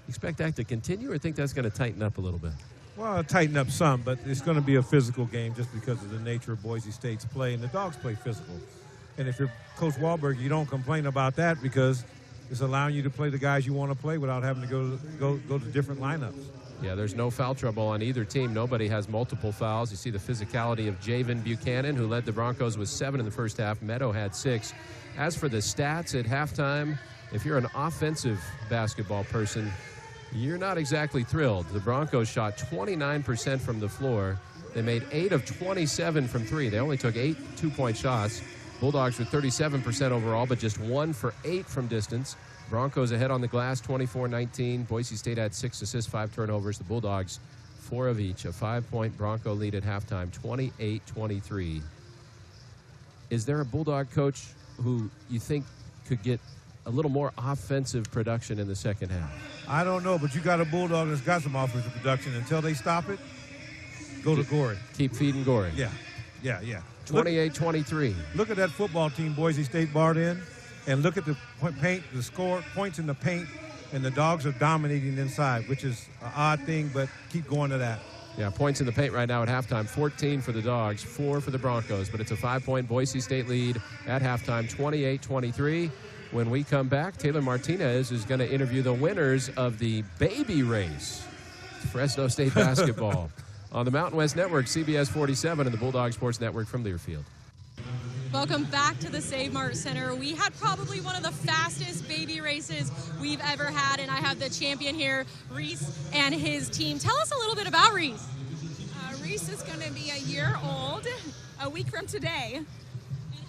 Expect that to continue, or think that's going to tighten up a little bit? Well, it'll tighten up some, but it's going to be a physical game just because of the nature of Boise State's play, and the Dogs play physical. And if you're Coach Wahlberg, you don't complain about that because it's allowing you to play the guys you want to play without having to go to different lineups. Yeah, there's no foul trouble on either team. Nobody has multiple fouls. You see the physicality of Javen Buchanan, who led the Broncos with 7 in the first half. Meadow had 6. As for the stats at halftime, if you're an offensive basketball person, you're not exactly thrilled. The Broncos shot 29% from the floor. They made 8 of 27 from 3. They only took 8 two-point shots. Bulldogs were 37% overall, but just 1 for 8 from distance. Broncos ahead on the glass, 24-19. Boise State had 6 assists, 5 turnovers. The Bulldogs, 4 of each. A 5-point Bronco lead at halftime, 28-23. Is there a Bulldog coach who you think could get a little more offensive production in the second half? I don't know, but you got a Bulldog that's got some offensive production. Until they stop it, go to Gorey. Keep feeding Gorey. Yeah. 28-23. Look at that football team Boise State barred in, and look at the paint, the score, points in the paint, and the Dogs are dominating inside, which is an odd thing, but keep going to that. Yeah, points in the paint right now at halftime, 14 for the Dogs, 4 for the Broncos, but it's a 5-point Boise State lead at halftime, 28-23. When we come back, Taylor Martinez is going to interview the winners of the baby race, Fresno State basketball, on the Mountain West Network, CBS 47, and the Bulldog Sports Network from Learfield. Welcome back to the Save Mart Center. We had probably one of the fastest baby races we've ever had, and I have the champion here, Reese, and his team. Tell us a little bit about Reese. Reese is going to be a year old a week from today. And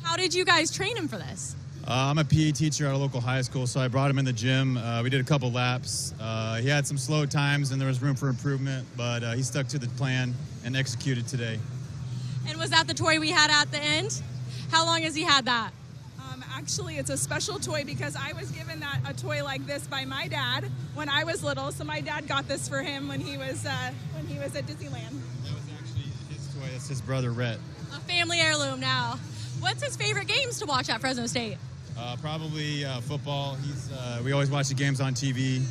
how did you guys train him for this? I'm a PE teacher at a local high school, so I brought him in the gym. We did a couple laps. He had some slow times, and there was room for improvement, but he stuck to the plan and executed today. And was that the toy we had at the end? How long has he had that? Actually, it's a special toy because I was given a toy like this by my dad when I was little. So my dad got this for him when he was at Disneyland. That was actually his toy. That's his brother, Rhett. A family heirloom now. What's his favorite games to watch at Fresno State? Probably football. We always watch the games on TV.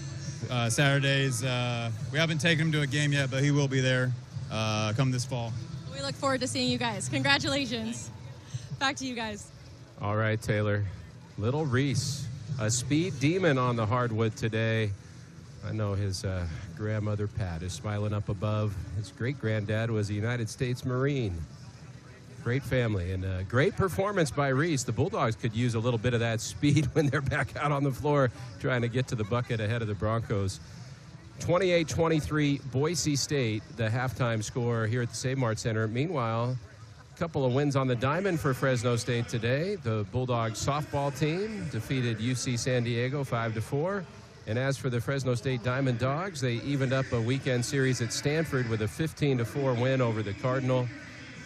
Saturdays, we haven't taken him to a game yet, but he will be there come this fall. We look forward to seeing you guys. Congratulations. Back to you guys. All right, Taylor. Little Reese, a speed demon on the hardwood today. I know his grandmother, Pat, is smiling up above. His great-granddad was a United States Marine. Great family and a great performance by Reese. The Bulldogs could use a little bit of that speed when they're back out on the floor trying to get to the bucket ahead of the Broncos. 28-23 Boise State, the halftime score here at the Save Mart Center. Meanwhile, a couple of wins on the diamond for Fresno State today. The Bulldogs softball team defeated UC San Diego 5-4. And as for the Fresno State Diamond Dogs, they evened up a weekend series at Stanford with a 15-4 win over the Cardinal.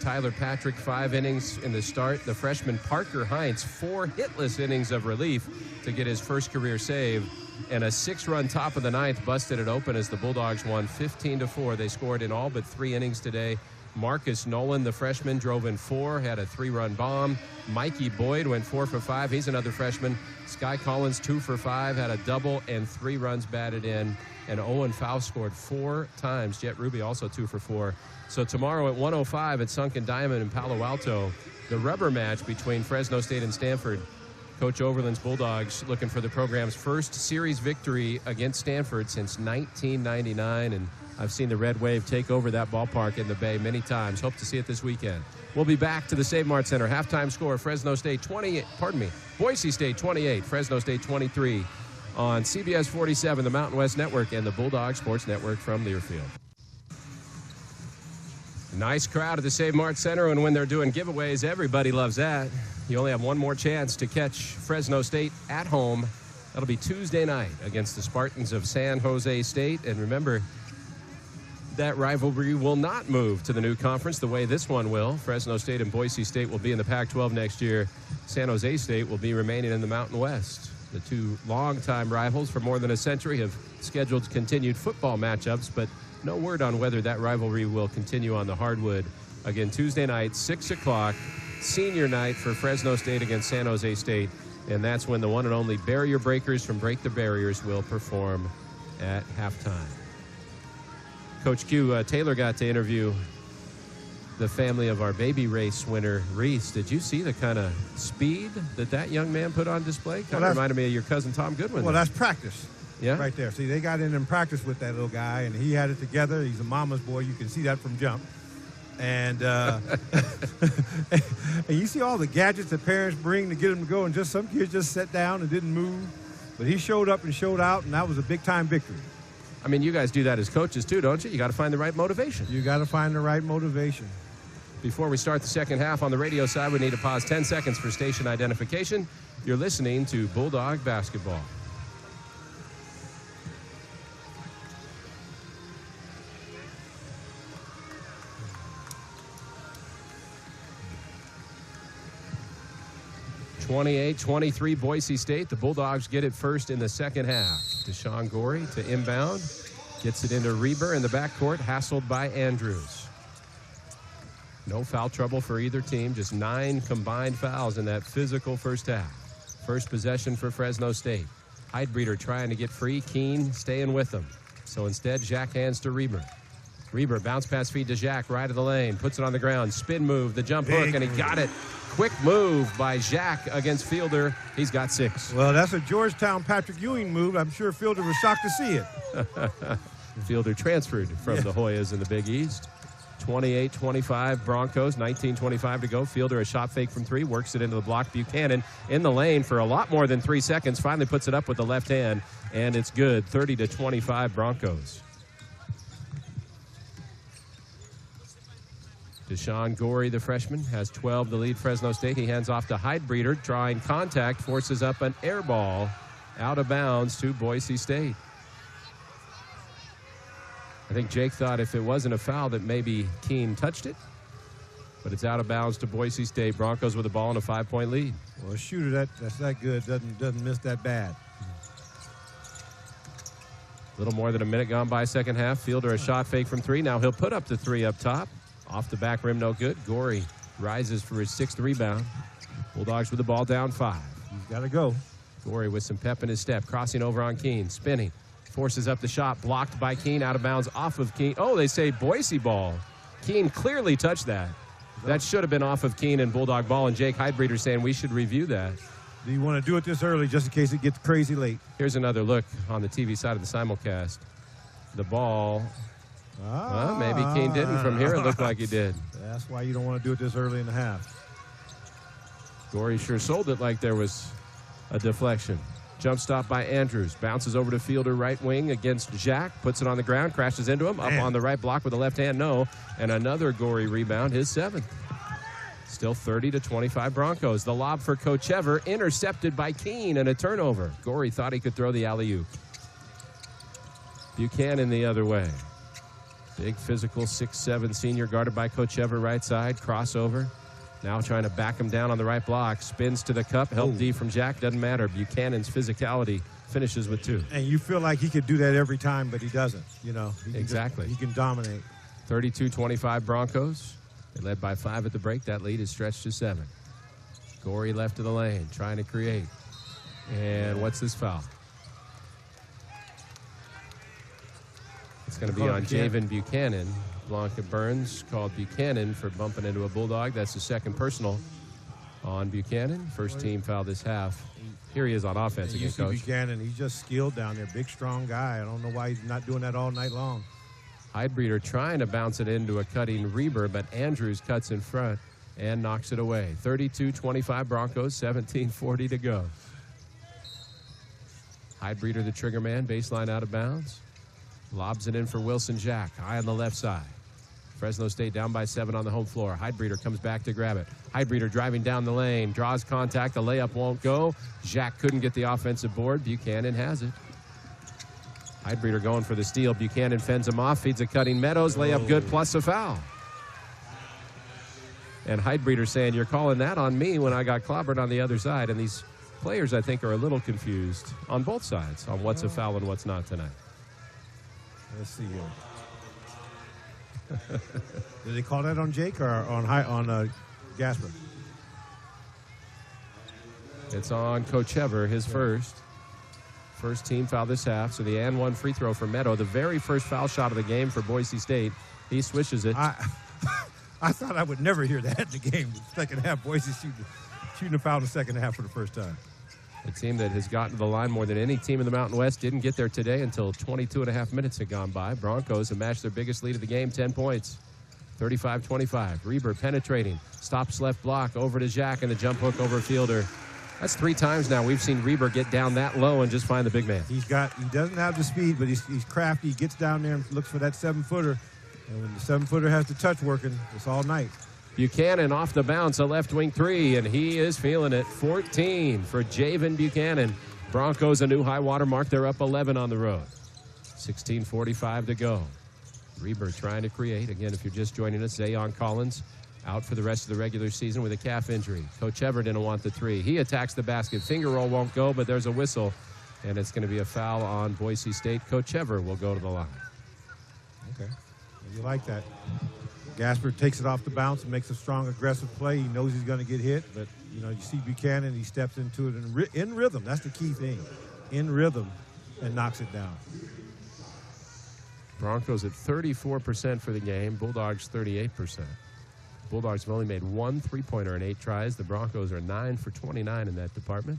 Tyler Patrick, 5 innings in the start. The freshman Parker Heinz, 4 hitless innings of relief to get his first career save. And a 6-run top of the ninth busted it open as the Bulldogs won 15-4. They scored in all but 3 innings today. Marcus Nolan, the freshman, drove in 4, had a 3-run bomb. Mikey Boyd went 4 for 5. He's another freshman. Sky Collins, 2 for 5, had a double and 3 runs batted in. And Owen Faust scored 4 times. Jet Ruby also 2 for 4. So tomorrow at 1:05 at Sunken Diamond in Palo Alto, the rubber match between Fresno State and Stanford. Coach Overland's Bulldogs looking for the program's first series victory against Stanford since 1999. And I've seen the Red Wave take over that ballpark in the Bay many times. Hope to see it this weekend. We'll be back to the Save Mart Center. Halftime score, Boise State 28, Fresno State 23 on CBS 47, the Mountain West Network, and the Bulldog Sports Network from Learfield. Nice crowd at the Save Mart Center, and when they're doing giveaways, everybody loves that. You only have one more chance to catch Fresno State at home. That'll be Tuesday night against the Spartans of San Jose State. And remember, that rivalry will not move to the new conference the way this one will. Fresno State and Boise State will be in the Pac-12 next year. San Jose State will be remaining in the Mountain West. The two longtime rivals for more than a century have scheduled continued football matchups, but no word on whether that rivalry will continue on the hardwood. Again, Tuesday night, 6 o'clock, senior night for Fresno State against San Jose State, and that's when the one and only barrier breakers from Break the Barriers will perform at halftime. Coach Q, Taylor got to interview the family of our baby race winner, Reese. Did you see the kind of speed that young man put on display? Kind of reminded me of your cousin Tom Goodwin. Well, that's practice. Yeah. Right there. See, they got in practice with that little guy, and he had it together. He's a mama's boy. You can see that from jump. And, and you see all the gadgets that parents bring to get them to go, and just some kids just sat down and didn't move. But he showed up and showed out, and that was a big-time victory. I mean, you guys do that as coaches too, don't you? You got to find the right motivation. You got to find the right motivation. Before we start the second half on the radio side, we need to pause 10 seconds for station identification. You're listening to Bulldog Basketball. (28-23) Boise State. The Bulldogs get it first in the second half. Deshaun Gorey to inbound. Gets it into Reber in the backcourt, hassled by Andrews. No foul trouble for either team, just 9 combined fouls in that physical first half. First possession for Fresno State. Heidbreeder trying to get free, Keene staying with him. So instead, Jack hands to Reber. Reber, bounce pass feed to Jack, right of the lane, puts it on the ground, spin move, the jump hook, and he got it. Quick move by Jack against Fielder. He's got 6. Well, that's a Georgetown Patrick Ewing move. I'm sure Fielder was shocked to see it. Fielder transferred from the Hoyas in the Big East. 28-25 Broncos, 19:25 to go. Fielder a shot fake from 3, works it into the block. Buchanan in the lane for a lot more than 3 seconds, finally puts it up with the left hand, and it's good. 30-25 Broncos. Deshaun Gorey, the freshman, has 12 to lead Fresno State. He hands off to Heidbreeder, trying contact, forces up an air ball out of bounds to Boise State. I think Jake thought if it wasn't a foul that maybe Keene touched it, but it's out of bounds to Boise State. Broncos with the ball in a 5-point lead. Well, a shooter that's that good doesn't miss that bad. A little more than a minute gone by second half. Fielder a shot fake from 3. Now he'll put up the 3 up top. Off the back rim, no good. Gorey rises for his 6th rebound. Bulldogs with the ball down 5. He's got to go. Gorey with some pep in his step, crossing over on Keene, spinning. Forces up the shot, blocked by Keene, out of bounds, off of Keene. Oh, they say Boise ball. Keene clearly touched that. That should have been off of Keene and Bulldog ball, and Jake Heidbreeder saying we should review that. Do you want to do it this early just in case it gets crazy late? Here's another look on the TV side of the simulcast. The ball, maybe Keene didn't. From here, it looked like he did. That's why you don't want to do it this early in the half. Gorey sure sold it like there was a deflection. Jump stop by Andrews. Bounces over to Fielder, right wing against Jack. Puts it on the ground, crashes into him. Up on the right block with the left hand, no. And another Gorey rebound, his 7th. Still 30-25 Broncos. The lob for Kochever, intercepted by Keene, and a turnover. Gorey thought he could throw the alley-oop. Buchanan the other way. Big physical 6'7" senior guarded by Kochever, right side. Crossover. Now trying to back him down on the right block. Spins to the cup. Help D from Jack. Doesn't matter. Buchanan's physicality finishes with 2. And you feel like he could do that every time, but he doesn't. You know. Exactly. He can dominate. 32-25 Broncos. They led by 5 at the break. That lead is stretched to 7. Gorey left of the lane, trying to create. And what's this foul? It's going to be on Javen Buchanan. Blanca Burns called Buchanan for bumping into a Bulldog. That's the 2nd personal on Buchanan. First team foul this half. Here he is on offense again, Coach. Buchanan, he's just skilled down there. Big, strong guy. I don't know why he's not doing that all night long. Heidbreeder trying to bounce it into a cutting Reber, but Andrews cuts in front and knocks it away. 32-25 Broncos, 17:40 to go. Heidbreeder, the trigger man, baseline out of bounds. Lobs it in for Wilson Jack, high on the left side. Fresno State down by 7 on the home floor. Heidbreeder comes back to grab it. Heidbreeder driving down the lane, draws contact. The layup won't go. Jack couldn't get the offensive board. Buchanan has it. Heidbreeder going for the steal. Buchanan fends him off, feeds a cutting Meadows. Layup good, plus a foul. And Heidbreeder saying, you're calling that on me when I got clobbered on the other side. And these players, I think, are a little confused on both sides on what's a foul and what's not tonight. Let's see here. Did they call that on Jake or on Gasper? It's on Coach Ever, his first team foul this half. So the and one free throw for Meadow, the very first foul shot of the game for Boise State. He swishes it. I thought I would never hear that in the game. Second half, Boise shooting a foul in the second half for the first time. A team that has gotten to the line more than any team in the Mountain West didn't get there today until 22.5 minutes had gone by. Broncos have matched their biggest lead of the game, 10 points, 35-25. Reber penetrating, stops left block, over to Jack, and the jump hook over Fielder. That's 3 times now we've seen Reber get down that low and just find the big man. He doesn't have the speed, but he's crafty. He gets down there and looks for that 7-footer. And when the 7-footer has the touch working, it's all night. Buchanan off the bounce, a left wing 3, and he is feeling it. 14 for Javen Buchanan. Broncos a new high water mark. They're up 11 on the road. 16:45 to go. Reber trying to create. Again, if you're just joining us, Zayon Collins out for the rest of the regular season with a calf injury. Coach Ever didn't want the 3. He attacks the basket. Finger roll won't go, but there's a whistle, and it's going to be a foul on Boise State. Coach Ever will go to the line. Okay. You like that. Gasper takes it off the bounce and makes a strong, aggressive play. He knows he's going to get hit, but, you see Buchanan, he steps into it in rhythm. That's the key thing. In rhythm, and knocks it down. Broncos at 34% for the game. Bulldogs 38%. Bulldogs have only made 1 3-pointer in 8 tries. The Broncos are 9 for 29 in that department.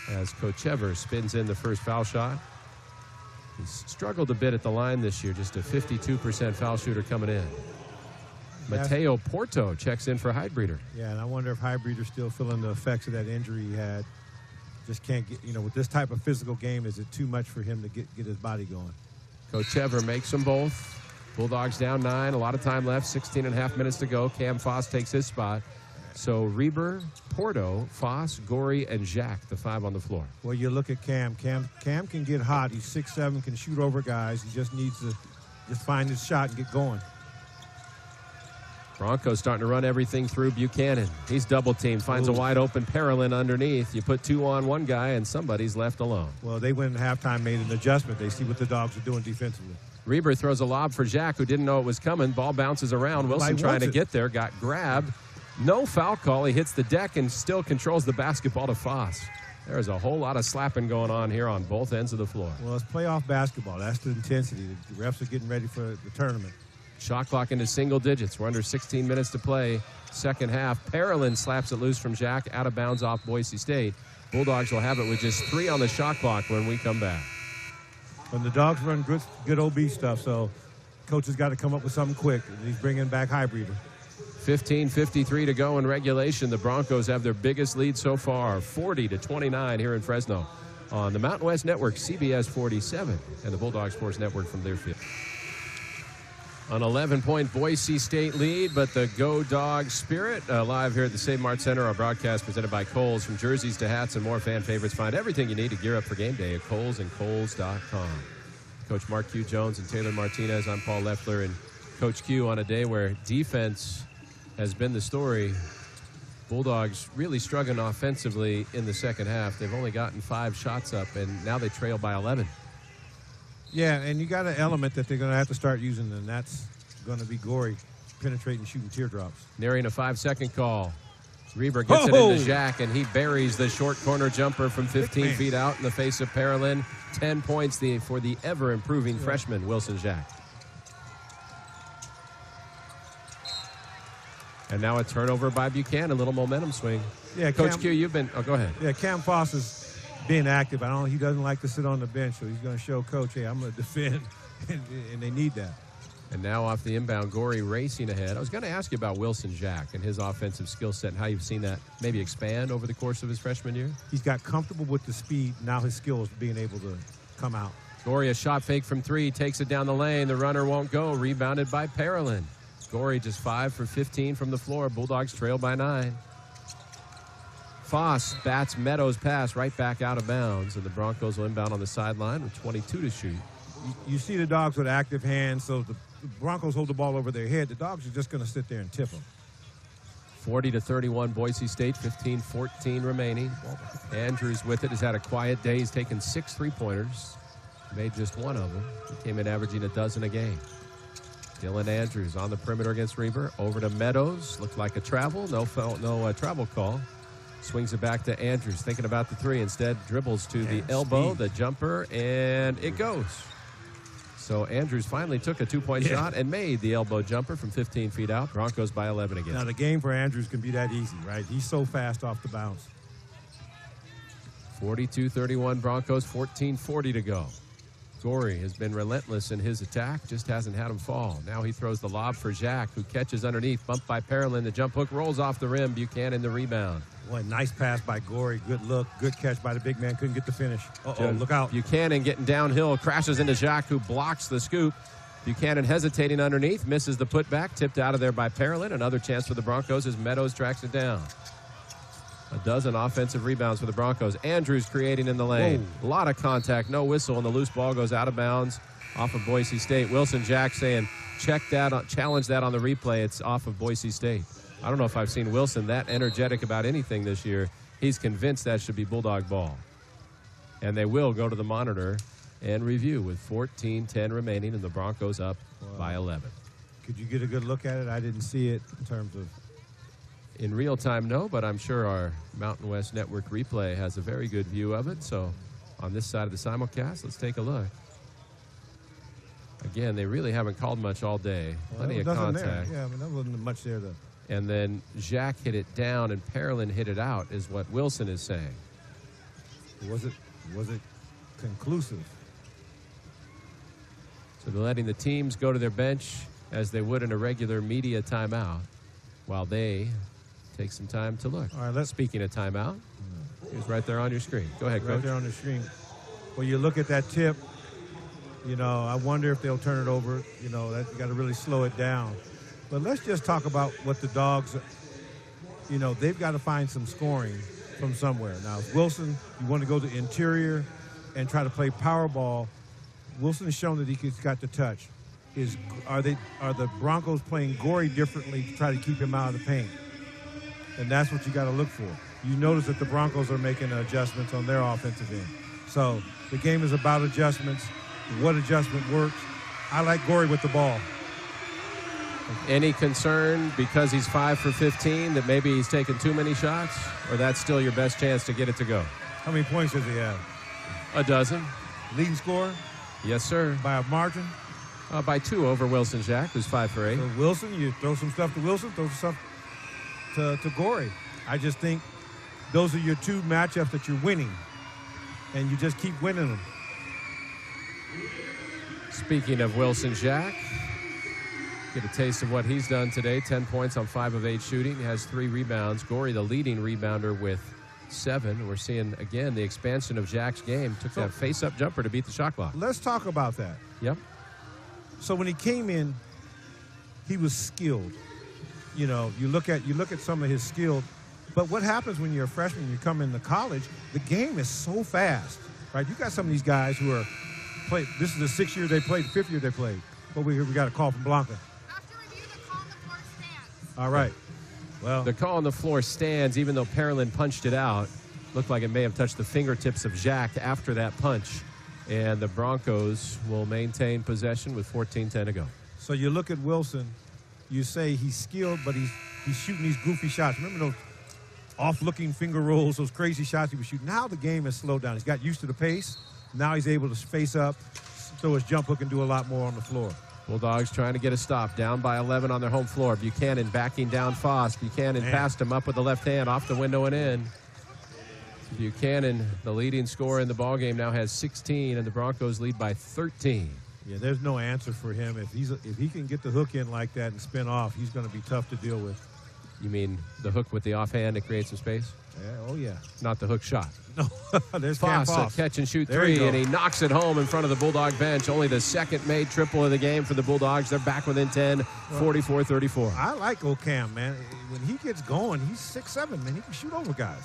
As Coach Ever spins in the first foul shot. He's struggled a bit at the line this year, just a 52% foul shooter coming in. Mateo Porto checks in for Heidbreeder. Yeah, and I wonder if Heidbreeder's still feeling the effects of that injury he had. Just can't get, with this type of physical game, is it too much for him to get his body going? Coach Ever makes them both. Bulldogs down 9, a lot of time left, 16.5 minutes to go. Cam Foss takes his spot. So Reber, Porto, Foss, Gorey, and Jack, the 5 on the floor. Well, you look at Cam. Cam can get hot. He's 6'7", can shoot over guys. He just needs to just find his shot and get going. Broncos starting to run everything through Buchanan. He's double teamed, finds a wide open Parolin underneath. You put 2 on one guy and somebody's left alone. Well, they went in halftime, made an adjustment. They see what the Dogs are doing defensively. Reber throws a lob for Jack, who didn't know it was coming. Ball bounces around. Wilson trying to get there, got grabbed. No foul call. He hits the deck and still controls the basketball to Foss. There's a whole lot of slapping going on here on both ends of the floor. Well, it's playoff basketball. That's the intensity. The refs are getting ready for the tournament. Shot clock into single digits. We're under 16 minutes to play. Second half. Parolin slaps it loose from Jack, out of bounds off Boise State. Bulldogs will have it with just 3 on the shot clock when we come back. When the Dogs run good OB stuff, so coach has got to come up with something quick. He's bringing back Heidbreeder. 15:53 to go in regulation. The Broncos have their biggest lead so far, 40-29 here in Fresno on the Mountain West Network, CBS 47, and the Bulldog Sports Network from Learfield. An 11-point Boise State lead, but the Go Dog spirit live here at the Save Mart Center. Our broadcast presented by Kohl's. From jerseys to hats and more fan favorites, find everything you need to gear up for game day at Kohl's and Kohls.com. Coach Mark Q. Jones and Taylor Martinez. I'm Paul Leffler, and Coach Q on a day where defense has been the story. Bulldogs really struggling offensively in the second half. They've only gotten 5 shots up, and now they trail by 11. Yeah, and you got an element that they're going to have to start using, and that's going to be Gorey penetrating, shooting teardrops. Nearing a 5-second call. Reber gets it into Jack, and he buries the short corner jumper from 15 feet out in the face of Parolin. 10 points for the ever-improving freshman, Wilson Jack. And now a turnover by Buchanan, a little momentum swing. Yeah, Coach Q, you've been, go ahead. Yeah, Cam Foss is being active. He doesn't like to sit on the bench, so he's going to show Coach, hey, I'm going to defend, and they need that. And now off the inbound, Gorey racing ahead. I was going to ask you about Wilson Jack and his offensive skill set and how you've seen that maybe expand over the course of his freshman year. He's got comfortable with the speed. Now his skill is being able to come out. Gorey, a shot fake from 3, takes it down the lane. The runner won't go. Rebounded by Parolin. Gorey just 5 for 15 from the floor. Bulldogs trail by 9. Foss bats Meadows' pass right back out of bounds, and the Broncos will inbound on the sideline with 22 to shoot. You see the Dogs with active hands, so the Broncos hold the ball over their head. The Dogs are just going to sit there and tip them. 40-31 Boise State, 15-14 remaining. Andrews with it has had a quiet day. He's taken 6 3-pointers, made just one of them. He came in averaging a dozen a game. Dylan Andrews on the perimeter against Reber. Over to Meadows. Looked like a travel. No travel call. Swings it back to Andrews. Thinking about the three. Instead, dribbles to the elbow, the jumper, and it goes. So Andrews finally took a 2-point shot and made the elbow jumper from 15 feet out. Broncos by 11 again. Now, the game for Andrews can be that easy, right? He's so fast off the bounce. 42-31 Broncos, 14:40 to go. Gorey has been relentless in his attack, just hasn't had him fall. Now he throws the lob for Jack, who catches underneath, bumped by Parolin. The jump hook rolls off the rim. Buchanan the rebound. Boy, nice pass by Gorey. Good look. Good catch by the big man. Couldn't get the finish. Uh-oh, look out. Buchanan getting downhill, crashes into Jack, who blocks the scoop. Buchanan hesitating underneath, misses the putback, tipped out of there by Parolin. Another chance for the Broncos as Meadows tracks it down. A dozen offensive rebounds for the Broncos. Andrews creating in the lane. A lot of contact, no whistle, and the loose ball goes out of bounds off of Boise State. Wilson Jack saying, check that, challenge that on the replay. It's off of Boise State. I don't know if I've seen Wilson that energetic about anything this year. He's convinced that should be Bulldog ball. And they will go to the monitor and review with 14:10 remaining and the Broncos up by 11. Could you get a good look at it? I didn't see it in terms of... In real time, no, but I'm sure our Mountain West Network replay has a very good view of it. So on this side of the simulcast, let's take a look. Again, they really haven't called much all day. Plenty of contact. Yeah, I mean, there wasn't much there to... And then Jack hit it down and Parolin hit it out is what Wilson is saying. Was it conclusive? So they're letting the teams go to their bench as they would in a regular media timeout while they take some time to look. All right, Speaking of timeout, it's right there on your screen. Go ahead, Coach. Right there on the screen. When you look at that tip, you know, I wonder if they'll turn it over. You know, you got to really slow it down. But let's just talk about what the Dogs, you know, they've got to find some scoring from somewhere. Now, if Wilson, you want to go to interior and try to play power ball, Wilson has shown that he's got the touch. Are the Broncos playing Gorey differently to try to keep him out of the paint? And that's what you got to look for. You notice that the Broncos are making adjustments on their offensive end. So the game is about adjustments. What adjustment works? I like Gorey with the ball. Any concern because he's 5 for 15 that maybe he's taken too many shots, or that's still your best chance to get it to go? How many points does he have? A dozen. Leading scorer? Yes, sir. By a margin? By 2 over Wilson Jack, who's 5 for 8. So Wilson, you throw some stuff to Wilson, throw some stuff to Gorey. I just think those are your 2 matchups that you're winning, and you just keep winning them. Speaking of Wilson Jack, get a taste of what he's done today. 10 points on 5 of 8 shooting. He has 3 rebounds. Gorey, the leading rebounder, with 7. We're seeing, again, the expansion of Jack's game. Took that face-up jumper to beat the shot clock. Let's talk about that. Yep. So when he came in, he was skilled. You know, you look at some of his skill. But what happens when you're a freshman and you come into college, the game is so fast, right? You got some of these guys who are played. This is the 6th year they played, the 5th year they played. But we got a call from Blanca. All right. Well, the call on the floor stands, even though Parolin punched it out. Looked like it may have touched the fingertips of Jack after that punch. And the Broncos will maintain possession with 14:10 to go. So you look at Wilson, you say he's skilled, but he's shooting these goofy shots. Remember those off-looking finger rolls, those crazy shots he was shooting? Now the game has slowed down. He's got used to the pace. Now he's able to face up, throw his jump hook, and do a lot more on the floor. Bulldogs trying to get a stop, down by 11 on their home floor. Buchanan backing down Foss. Buchanan passed him up with the left hand, off the window and in. Buchanan, the leading scorer in the ballgame, now has 16, and the Broncos lead by 13. Yeah, there's no answer for him. If he can get the hook in like that and spin off, he's going to be tough to deal with. You mean the hook with the offhand to create some space? Yeah, oh, yeah. Not the hook shot. No, there's Foss, a catch-and-shoot 3, and he knocks it home in front of the Bulldog bench. Only the second made triple of the game for the Bulldogs. They're back within 10, 44-34. I like NCAAM, man. When he gets going, he's 6'7", man. He can shoot over guys.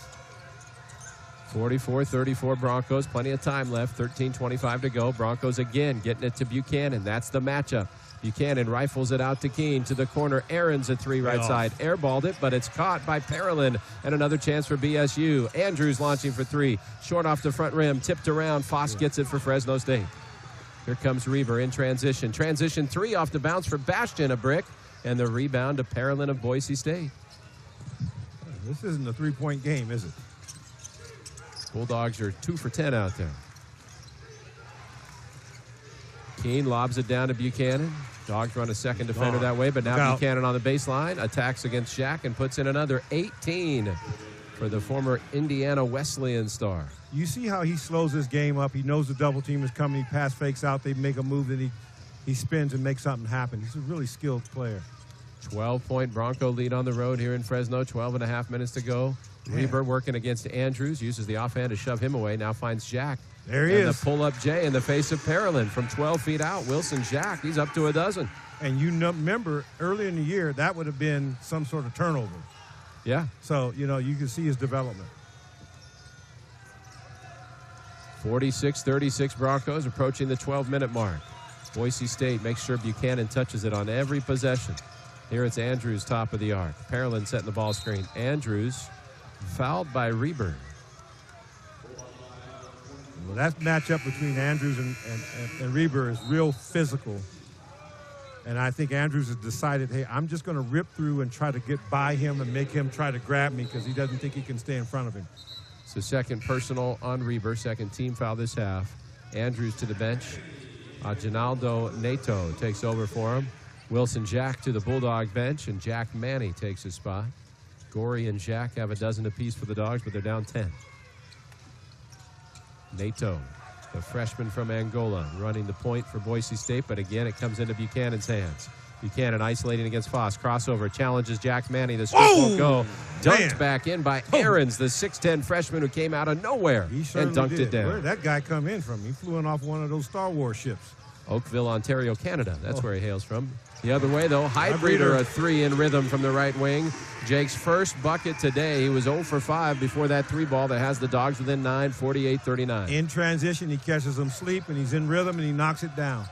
44-34 Broncos. Plenty of time left. 13:25 to go. Broncos again getting it to Buchanan. That's the matchup. Buchanan rifles it out to Keene to the corner. Aaron's a three right side. Airballed it, but it's caught by Parolin. And another chance for BSU. Andrews launching for three. Short off the front rim. Tipped around. Foss gets it for Fresno State. Here comes Reber in transition. Transition three off the bounce for Bastion, a brick. And the rebound to Parolin of Boise State. This isn't a three-point game, is it? Bulldogs are 2 for 10 out there. Keene lobs it down to Buchanan. Dogs run a second defender that way, but now Buchanan on the baseline, attacks against Jack and puts in another 18 for the former Indiana Wesleyan star. You see how he slows his game up. He knows the double team is coming. He pass fakes out. They make a move that he spins and makes something happen. He's a really skilled player. 12-point Bronco lead on the road here in Fresno. 12.5 minutes to go. Reber working against Andrews, uses the offhand to shove him away, now finds Jack. There he is. And the pull-up J in the face of Parolin from 12 feet out. Wilson Jack, he's up to a dozen. And remember, early in the year, that would have been some sort of turnover. Yeah. So, you can see his development. 46-36 Broncos approaching the 12-minute mark. Boise State makes sure Buchanan touches it on every possession. Here it's Andrews, top of the arc. Parolin setting the ball screen. Andrews fouled by Reber. Well, that matchup between Andrews and Reber is real physical. And I think Andrews has decided, hey, I'm just going to rip through and try to get by him and make him try to grab me because he doesn't think he can stay in front of him. So second personal on Reber, second team foul this half. Andrews to the bench. Ginaldo Nato takes over for him. Wilson Jack to the Bulldog bench, and Jack Manny takes his spot. Gorey and Jack have a dozen apiece for the Dogs, but they're down 10. Nato, the freshman from Angola, running the point for Boise State, but again it comes into Buchanan's hands. Buchanan isolating against Foss. Crossover, challenges Jack Manny. The scoop won't go. Dunked back in by Aarons, the 6'10 freshman who came out of nowhere and dunked it down. Where did that guy come in from? He flew in off one of those Star Wars ships. Oakville, Ontario, Canada. That's where he hails from. The other way, though, Highbreeder, a three in rhythm from the right wing. Jake's first bucket today. He was 0 for 5 before that three ball that has the Dogs within 9, 48-39. In transition, he catches them sleep, and he's in rhythm, and he knocks it down.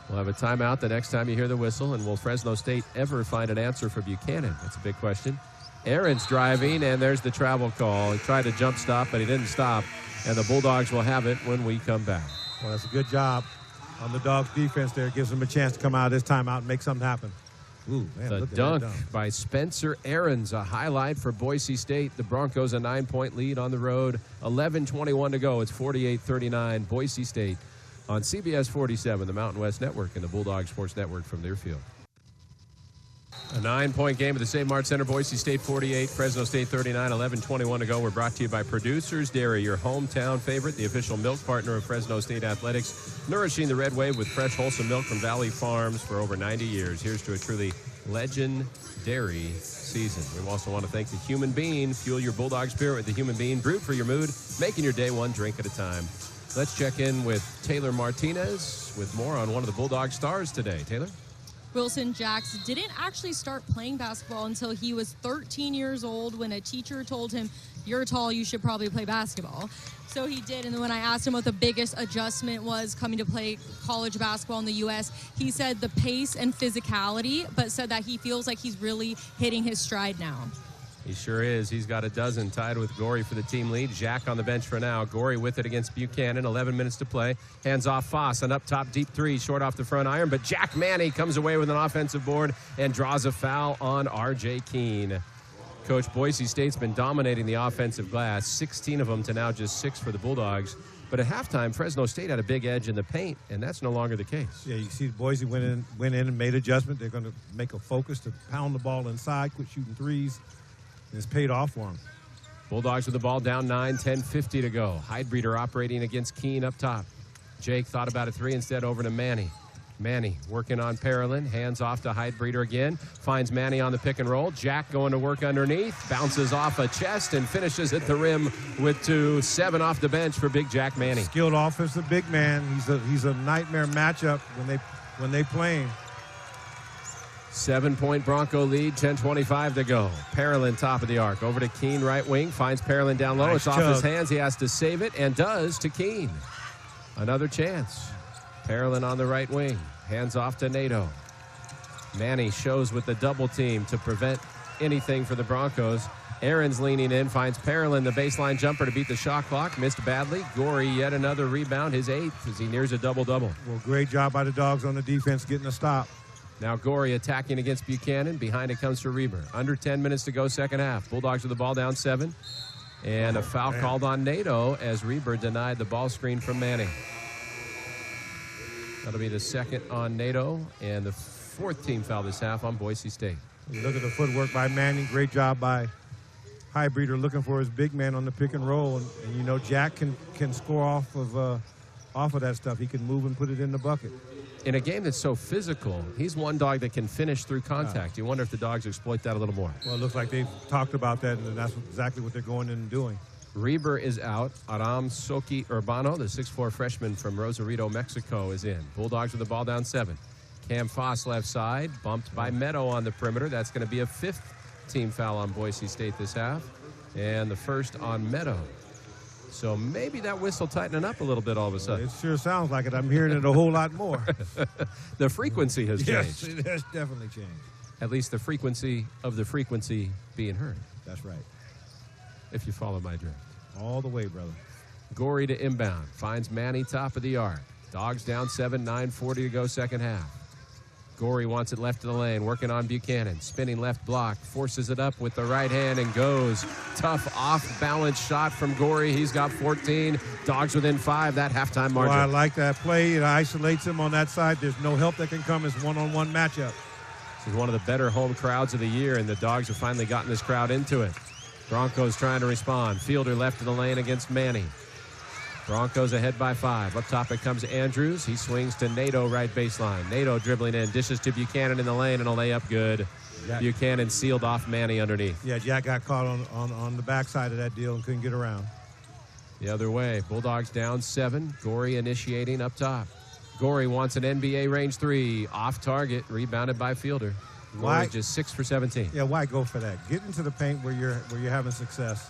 We'll have a timeout the next time you hear the whistle, and will Fresno State ever find an answer for Buchanan? That's a big question. Aaron's driving, and there's the travel call. He tried to jump stop, but he didn't stop, and the Bulldogs will have it when we come back. Well, that's a good job on the Dogs' defense there. Gives them a chance to come out of this timeout and make something happen. Ooh, man, the look at dunk that dunk by Spencer Aarons, a highlight for Boise State. The Broncos a 9-point lead on the road. 11:21 to go. It's 48-39 Boise State on CBS 47, the Mountain West Network, and the Bulldog Sports Network from Learfield. A 9-point game at the St. Mart Center. Boise State 48, Fresno State 39, 11:21 to go. We're brought to you by Producers Dairy, your hometown favorite, the official milk partner of Fresno State Athletics, nourishing the red wave with fresh, wholesome milk from Valley Farms for over 90 years. Here's to a truly legendary season. We also want to thank the Human Bean. Fuel your Bulldog spirit with the Human Bean, brewed for your mood, making your day one drink at a time. Let's check in with Taylor Martinez with more on one of the Bulldog stars today. Taylor? Wilson Jacks didn't actually start playing basketball until he was 13 years old when a teacher told him, "You're tall, you should probably play basketball." So he did, and then when I asked him what the biggest adjustment was coming to play college basketball in the U.S., he said the pace and physicality, but said that he feels like he's really hitting his stride now. He sure is. He's got a dozen, tied with Gorey for the team lead. Jack on the bench for now. Gorey with it against Buchanan. 11 minutes to play. Hands off Foss. An up top deep three, short off the front iron. But Jack Manny comes away with an offensive board and draws a foul on R.J. Keene. Coach, Boise State's been dominating the offensive glass. 16 of them to now just 6 for the Bulldogs. But at halftime, Fresno State had a big edge in the paint, and that's no longer the case. Yeah, you see Boise went in and made adjustment. They're going to make a focus to pound the ball inside, quit shooting threes. It's paid off for him. Bulldogs with the ball down 9, 10:50 to go. Highbreeder operating against Keene up top. Jake thought about a three, instead over to Manny. Manny working on Parolin. Hands off to Highbreeder again. Finds Manny on the pick and roll. Jack going to work underneath. Bounces off a chest and finishes at the rim with 2. 7 off the bench for big Jack Manny. Skilled offensive big man. He's a nightmare matchup when they play him. 7-point Bronco lead, 10:25 to go. Parolin top of the arc. Over to Keene, right wing. Finds Parolin down low. Nice It's off chug. his hands. He has to save it, and does to Keene. Another chance. Parolin on the right wing. Hands off to Nato. Manny shows with the double team to prevent anything for the Broncos. Aaron's leaning in, finds Parolin, the baseline jumper to beat the shot clock. Missed badly. Gorey, yet another rebound, his 8th, as he nears a double-double. Well, great job by the Dogs on the defense getting a stop. Now Gorey attacking against Buchanan. Behind it comes for Reber. Under 10 minutes to go, second half. Bulldogs with the ball down 7. And a foul called on Nato as Reber denied the ball screen from Manning. That'll be the second on Nato and the 4th team foul this half on Boise State. You look at the footwork by Manning. Great job by Highbreeder looking for his big man on the pick and roll. And you know, Jack can score off of that stuff. He can move and put it in the bucket. In a game that's so physical, he's one dog that can finish through contact. You wonder if the Dogs exploit that a little more. Well, it looks like they've talked about that, and that's exactly what they're going in and doing. Reber is out. Aram Soki Urbano, the 6'4 freshman from Rosarito, Mexico, is in. Bulldogs with the ball down 7. Cam Foss left side, bumped by Meadow on the perimeter. That's going to be a 5th team foul on Boise State this half, and the first on Meadow. So maybe that whistle tightening up a little bit all of a sudden. It sure sounds like it. I'm hearing it a whole lot more. The frequency has Yes, changed. it has definitely changed. At least the frequency of the frequency being heard, That's right. if you follow my drift. All the way, brother. Gorey to inbound. Finds Manny top of the arc. Dogs down 7, 9:40 to go second half. Gorey wants it left of the lane, working on Buchanan. Spinning left block, forces it up with the right hand and goes. Tough off-balance shot from Gorey. He's got 14. Dogs within 5, that halftime margin. Well, I like that play. It isolates him on that side. There's no help that can come. It's one-on-one matchup. This is one of the better home crowds of the year, and the Dogs have finally gotten this crowd into it. Broncos trying to respond. Fielder left of the lane against Manny. Broncos ahead by 5. Up top it comes Andrews. He swings to Nato right baseline. Nato dribbling in, dishes to Buchanan in the lane, and a layup good. Jack. Buchanan sealed off Manny underneath. Yeah, Jack got caught on the backside of that deal and couldn't get around. The other way, Bulldogs down 7. Gorey initiating up top. Gorey wants an NBA range 3. Off target, rebounded by Fielder. Why? Gorey just 6 for 17. Yeah, why go for that? Get into the paint where you're having success.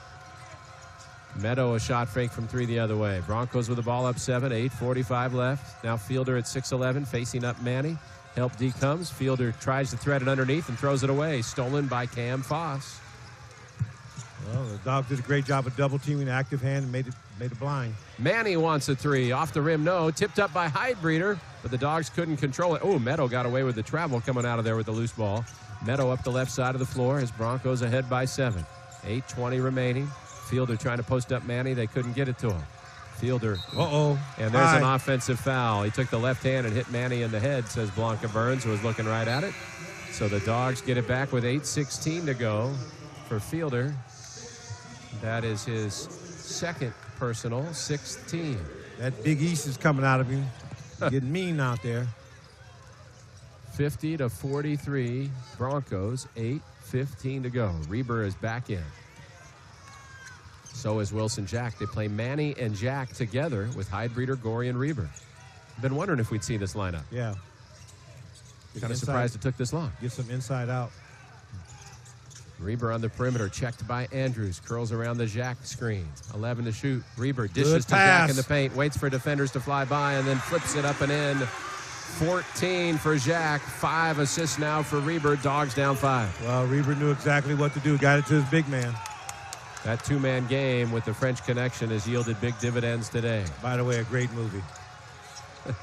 Meadow a shot fake from 3 the other way. Broncos with the ball up 7, 8:45 left. Now Fielder at 6'11", facing up Manny. Help D comes. Fielder tries to thread it underneath and throws it away. Stolen by Cam Foss. Well, the Dogs did a great job of double teaming, active hand, and made it blind. Manny wants a 3. Off the rim, no. Tipped up by Highbreeder, but the Dogs couldn't control it. Oh, Meadow got away with the travel coming out of there with the loose ball. Meadow up the left side of the floor as Broncos ahead by 7. 8:20 remaining. Fielder trying to post up Manny. They couldn't get it to him. Fielder. Uh-oh. And there's an offensive foul. He took the left hand and hit Manny in the head, says Blanca Burns, who was looking right at it. So the Dogs get it back with 8:16 to go for Fielder. That is his 2nd personal, 6th team. That Big East is coming out of him. Getting mean out there. 50-43 Broncos, 8:15 to go. Reber is back in. So is Wilson Jack. They play Manny and Jack together with Highbreeder, Gorey, and Reber. Been wondering if we'd see this lineup. Yeah. Kind of surprised it took this long. Get some inside out. Reber on the perimeter, checked by Andrews. Curls around the Jack screen. 11 to shoot. Reber dishes to Jack in the paint. Waits for defenders to fly by and then flips it up and in. 14 for Jack. 5 assists now for Reber. Dogs down 5. Well, Reber knew exactly what to do. Got it to his big man. That 2-man game with the French Connection has yielded big dividends today. By the way, a great movie.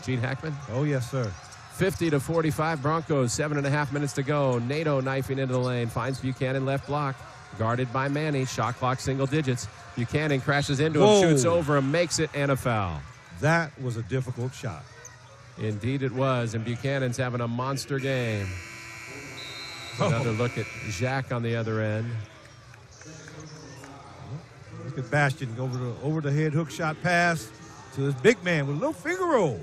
Gene Hackman? Oh, yes, sir. 50-45 Broncos, 7.5 minutes to go. Nato knifing into the lane, finds Buchanan left block. Guarded by Manny, shot clock single digits. Buchanan crashes into him, shoots over him, makes it, and a foul. That was a difficult shot. Indeed it was, and Buchanan's having a monster game. Another look at Jack on the other end. Look at Bastion over the head hook shot pass to his big man with a little finger roll.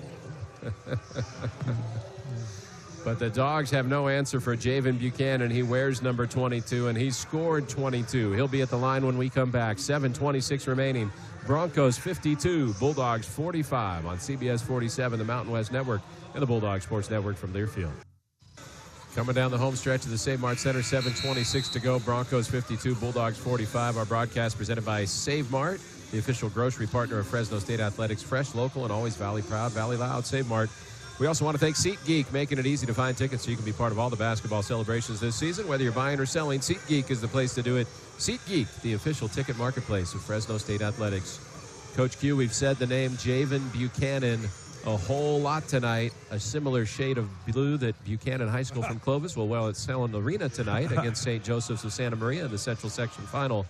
But the Dogs have no answer for Javen Buchanan. He wears number 22, and he scored 22. He'll be at the line when we come back. 7:26 remaining. Broncos 52, Bulldogs 45 on CBS 47, the Mountain West Network, and the Bulldog Sports Network from Learfield. Coming down the home stretch of the Save Mart Center, 7:26 to go. Broncos 52, Bulldogs 45. Our broadcast presented by Save Mart, the official grocery partner of Fresno State Athletics. Fresh, local, and always Valley proud. Valley loud. Save Mart. We also want to thank SeatGeek, making it easy to find tickets so you can be part of all the basketball celebrations this season. Whether you're buying or selling, SeatGeek is the place to do it. SeatGeek, the official ticket marketplace of Fresno State Athletics. Coach Q, we've said the name Javen Buchanan a whole lot tonight. A similar shade of blue that Buchanan High School from Clovis will wear at Selland Arena tonight against St. Joseph's of Santa Maria in the Central Section Final.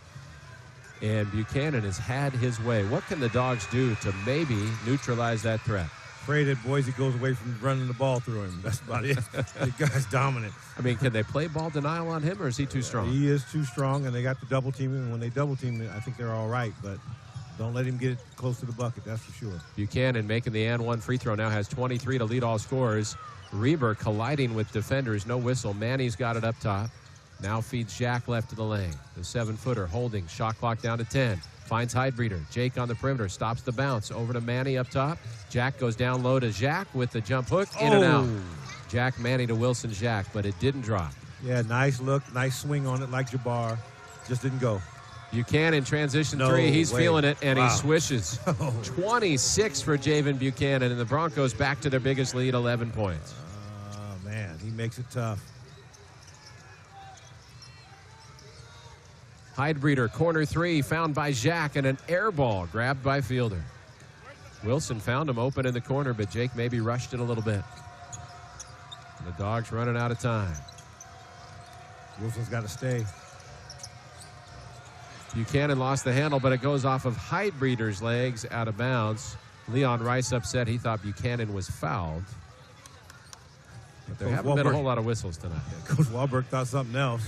And Buchanan has had his way. What can the Dogs do to maybe neutralize that threat? Afraid that Boise goes away from running the ball through him. That's about it. The guy's dominant. I mean, can they play ball denial on him, or is he too strong? He is too strong, and they got the double team. And when they double team him, I think they're all right. But don't let him get it close to the bucket, that's for sure. Buchanan making the and one free throw now, has 23 to lead all scorers. Reber colliding with defenders, no whistle. Manny's got it up top. Now feeds Jack left to the lane. The 7-footer holding, shot clock down to 10. Finds Heidbreeder. Jake on the perimeter, stops the bounce. Over to Manny up top. Jack goes down low to Jack with the jump hook, in and out. Jack Manny to Wilson Jack, but it didn't drop. Yeah, nice look, nice swing on it like Jabbar. Just didn't go. Buchanan transition three. He's feeling it, and he swishes. 26 for Javen Buchanan, and the Broncos back to their biggest lead, 11 points. Oh, man, he makes it tough. Heidbreeder, corner three, found by Jack, and an air ball grabbed by Fielder. Wilson found him open in the corner, but Jake maybe rushed it a little bit. And the Dogs running out of time. Wilson's got to stay. Buchanan lost the handle, but it goes off of Heidbreeder's legs out of bounds. Leon Rice upset. He thought Buchanan was fouled. But there haven't been a whole lot of whistles tonight. Yeah, Coach Wahlberg thought something else.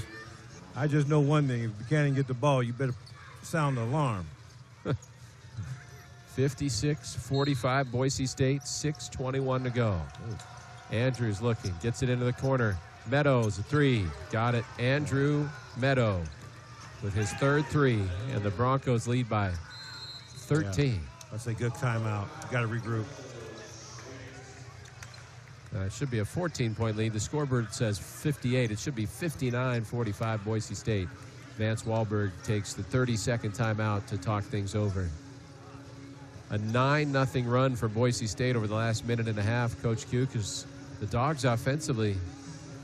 I just know one thing. If Buchanan get the ball, you better sound the alarm. 56-45 Boise State, 6:21 to go. Andrews looking, gets it into the corner. Meadows, a three. Got it. Andrew Meadow with his third three, and the Broncos lead by 13. Yeah, that's a good timeout. You got to regroup. It should be a 14-point lead. The scoreboard says 58. It should be 59-45 Boise State. Vance Wahlberg takes the 32nd timeout to talk things over. A 9-0 run for Boise State over the last minute and a half, Coach Q, because the Dogs offensively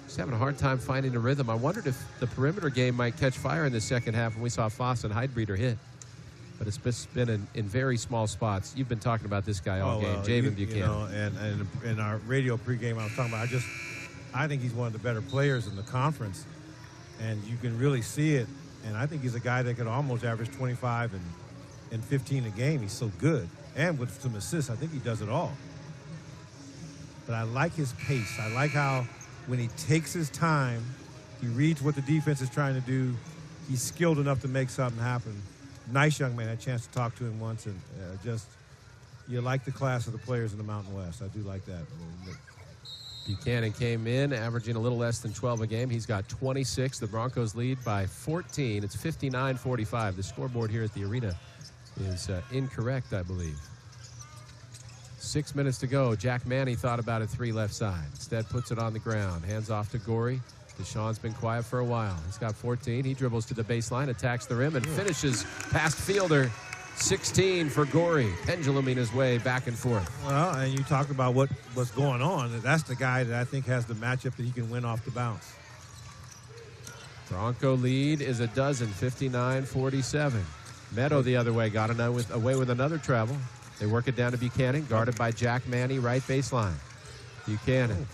just having a hard time finding a rhythm. I wondered if the perimeter game might catch fire in the second half when we saw Foss and Heidbreeder hit. But it's been in very small spots. You've been talking about this guy all game, Javen Buchanan. You know, and in our radio pregame, I was talking about, I think he's one of the better players in the conference, and you can really see it. And I think he's a guy that could almost average 25 and 15 a game. He's so good, and with some assists, I think he does it all. But I like his pace. I like how when he takes his time, he reads what the defense is trying to do. He's skilled enough to make something happen. Nice young man. I had a chance to talk to him once, and you like the class of the players in the Mountain West. I do like that. Buchanan came in averaging a little less than 12 a game. He's got 26. The Broncos lead by 14. It's 59-45. The scoreboard here at the arena is incorrect, I believe. 6 minutes to go. Jack Manny thought about a three left side. Instead puts it on the ground. Hands off to Gorey. Deshaun's been quiet for a while. He's got 14. He dribbles to the baseline, attacks the rim, and finishes past Fielder. 16 for Gorey, penduluming his way back and forth. Well, and you talked about what's going on. That's the guy that I think has the matchup that he can win off the bounce. Bronco lead is a dozen, 59-47. Meadow the other way, got away with another travel. They work it down to Buchanan, guarded by Jack Manny, right baseline. Buchanan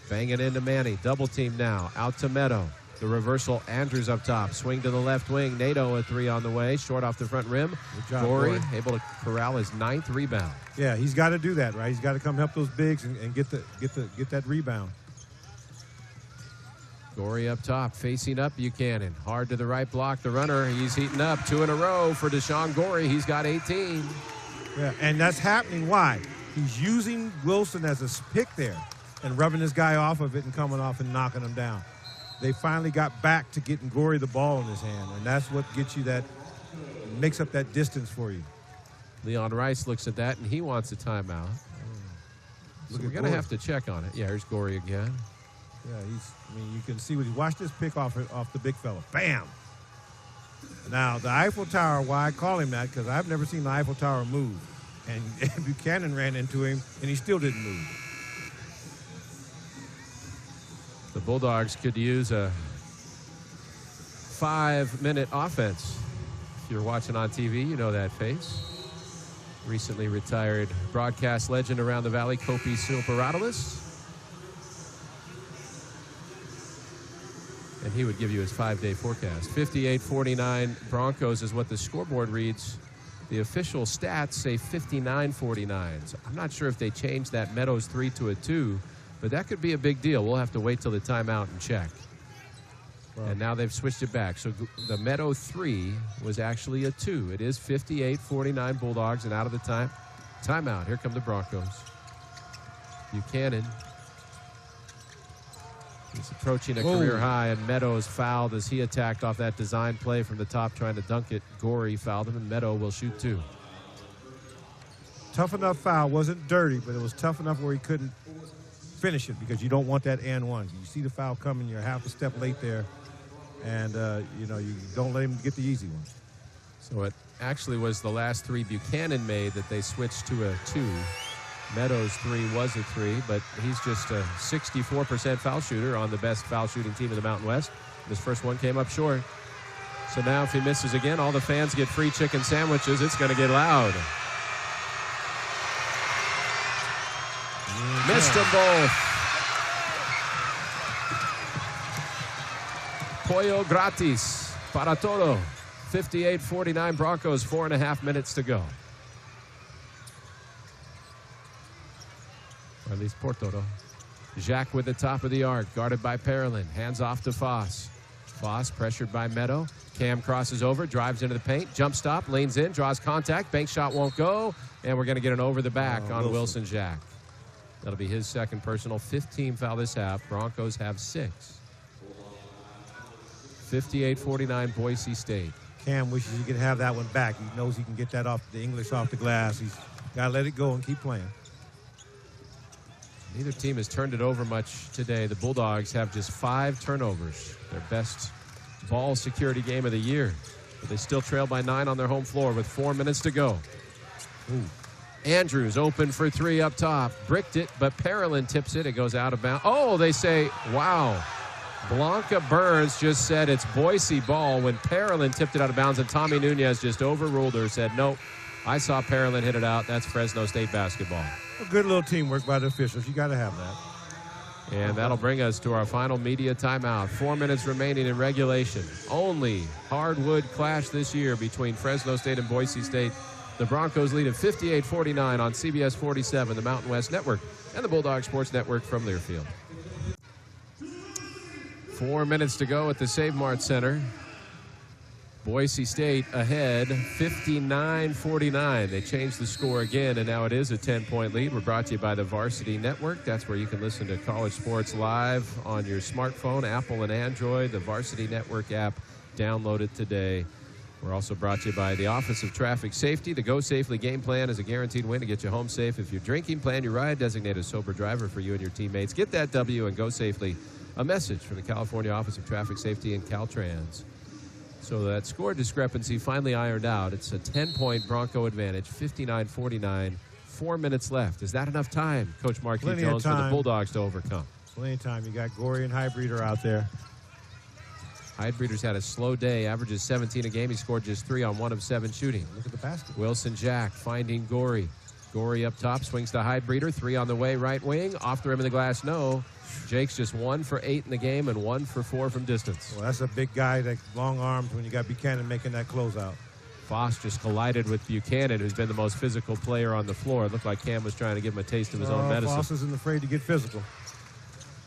banging into Manny, double team now, out to Meadow. The reversal, Andrews up top, swing to the left wing. Nato a three on the way, short off the front rim. Good job, Gorey able to corral his 9th rebound. Yeah, he's got to do that, right? He's got to come help those bigs and get that rebound. Gorey up top, facing up Buchanan. Hard to the right block, the runner. He's heating up, 2 in a row for Deshaun Gorey. He's got 18. Yeah, and that's happening. Why? He's using Wilson as a pick there and rubbing this guy off of it and coming off and knocking him down. They finally got back to getting Gorey the ball in his hand, and that's what gets you makes up that distance for you. Leon Rice looks at that, and he wants a timeout. So we're going to have to check on it. Yeah, here's Gorey again. Yeah, I mean, you can see what he watched this pick off the big fella. Bam! Now, the Eiffel Tower, why I call him that, because I've never seen the Eiffel Tower move. And Buchanan ran into him, and he still didn't move. The Bulldogs could use a 5-minute offense. If you're watching on TV, you know that face. Recently retired broadcast legend around the valley, Kopi Silparadoulis. And he would give you his 5-day forecast. 58-49 Broncos is what the scoreboard reads. The official stats say 59-49. So I'm not sure if they changed that Meadows 3 to a 2, but that could be a big deal. We'll have to wait till the timeout and check. Wow. And now they've switched it back. So the Meadow 3 was actually a 2. It is 58-49 Bulldogs, and out of the timeout. Here come the Broncos. Buchanan. He's approaching a career high, and Meadows fouled as he attacked off that design play from the top, trying to dunk it. Gorey fouled him, and Meadow will shoot 2. Tough enough foul. Wasn't dirty, but it was tough enough where he couldn't finish it because you don't want that and one. You see the foul coming, you're half a step late there, and you don't let him get the easy one. So it actually was the last 3 Buchanan made that they switched to a 2. Meadows' 3 was a 3, but he's just a 64% foul shooter on the best foul shooting team in the Mountain West. This first one came up short. So now if he misses again, all the fans get free chicken sandwiches. It's going to get loud. Missed them both. Pollo gratis para todo. 58-49 Broncos, 4.5 minutes to go. Or at least por todo. Jacques with the top of the arc, guarded by Parolin. Hands off to Foss. Foss pressured by Meadow. Cam crosses over, drives into the paint, jump stop, leans in, draws contact. Bank shot won't go, and we're going to get an over the back on Wilson Jacques. That'll be his second personal. 15 foul this half. Broncos have 6. 58-49 Boise State. Cam wishes he could have that one back. He knows he can get that off the English off the glass. He's got to let it go and keep playing. Neither team has turned it over much today. The Bulldogs have just 5 turnovers. Their best ball security game of the year. But they still trail by 9 on their home floor with 4 minutes to go. Ooh. Andrews open for 3 up top. Bricked it, but Parolin tips it. It goes out of bounds. Oh, they say, wow. Blanca Burns just said it's Boise ball when Parolin tipped it out of bounds, and Tommy Nunez just overruled her, said, nope, I saw Parolin hit it out. That's Fresno State basketball. A good little teamwork by the officials. You got to have that. And that'll bring us to our final media timeout. 4 minutes remaining in regulation. Only hardwood clash this year between Fresno State and Boise State. The Broncos lead at 58-49 on CBS 47, the Mountain West Network, and the Bulldog Sports Network from Learfield. 4 minutes to go at the Save Mart Center. Boise State ahead, 59-49. They changed the score again, and now it is a 10-point lead. We're brought to you by the Varsity Network. That's where you can listen to college sports live on your smartphone, Apple and Android. The Varsity Network app, download it today. We're also brought to you by the Office of Traffic Safety. The Go Safely game plan is a guaranteed win to get you home safe. If you're drinking, plan your ride. Designate a sober driver for you and your teammates. Get that W and go safely. A message from the California Office of Traffic Safety and Caltrans. So that score discrepancy finally ironed out. It's a 10-point Bronco advantage, 59-49, 4 minutes left. Is that enough time, Coach Marquis Jones, for the Bulldogs to overcome? Plenty of time. You got Gorey and Highbreeder out there. Highbreeder's had a slow day, averages 17 a game. He scored just 3 on 1 of 7 shooting. Look at the basket. Wilson Jacques finding Gorey. Gorey up top, swings to Highbreeder. 3 on the way, right wing. Off the rim of the glass, no. Jake's just 1 for 8 in the game and 1 for 4 from distance. Well, that's a big guy, that long arms when you got Buchanan making that closeout. Foss just collided with Buchanan, who's been the most physical player on the floor. It looked like Cam was trying to give him a taste of his own medicine. Foss isn't afraid to get physical.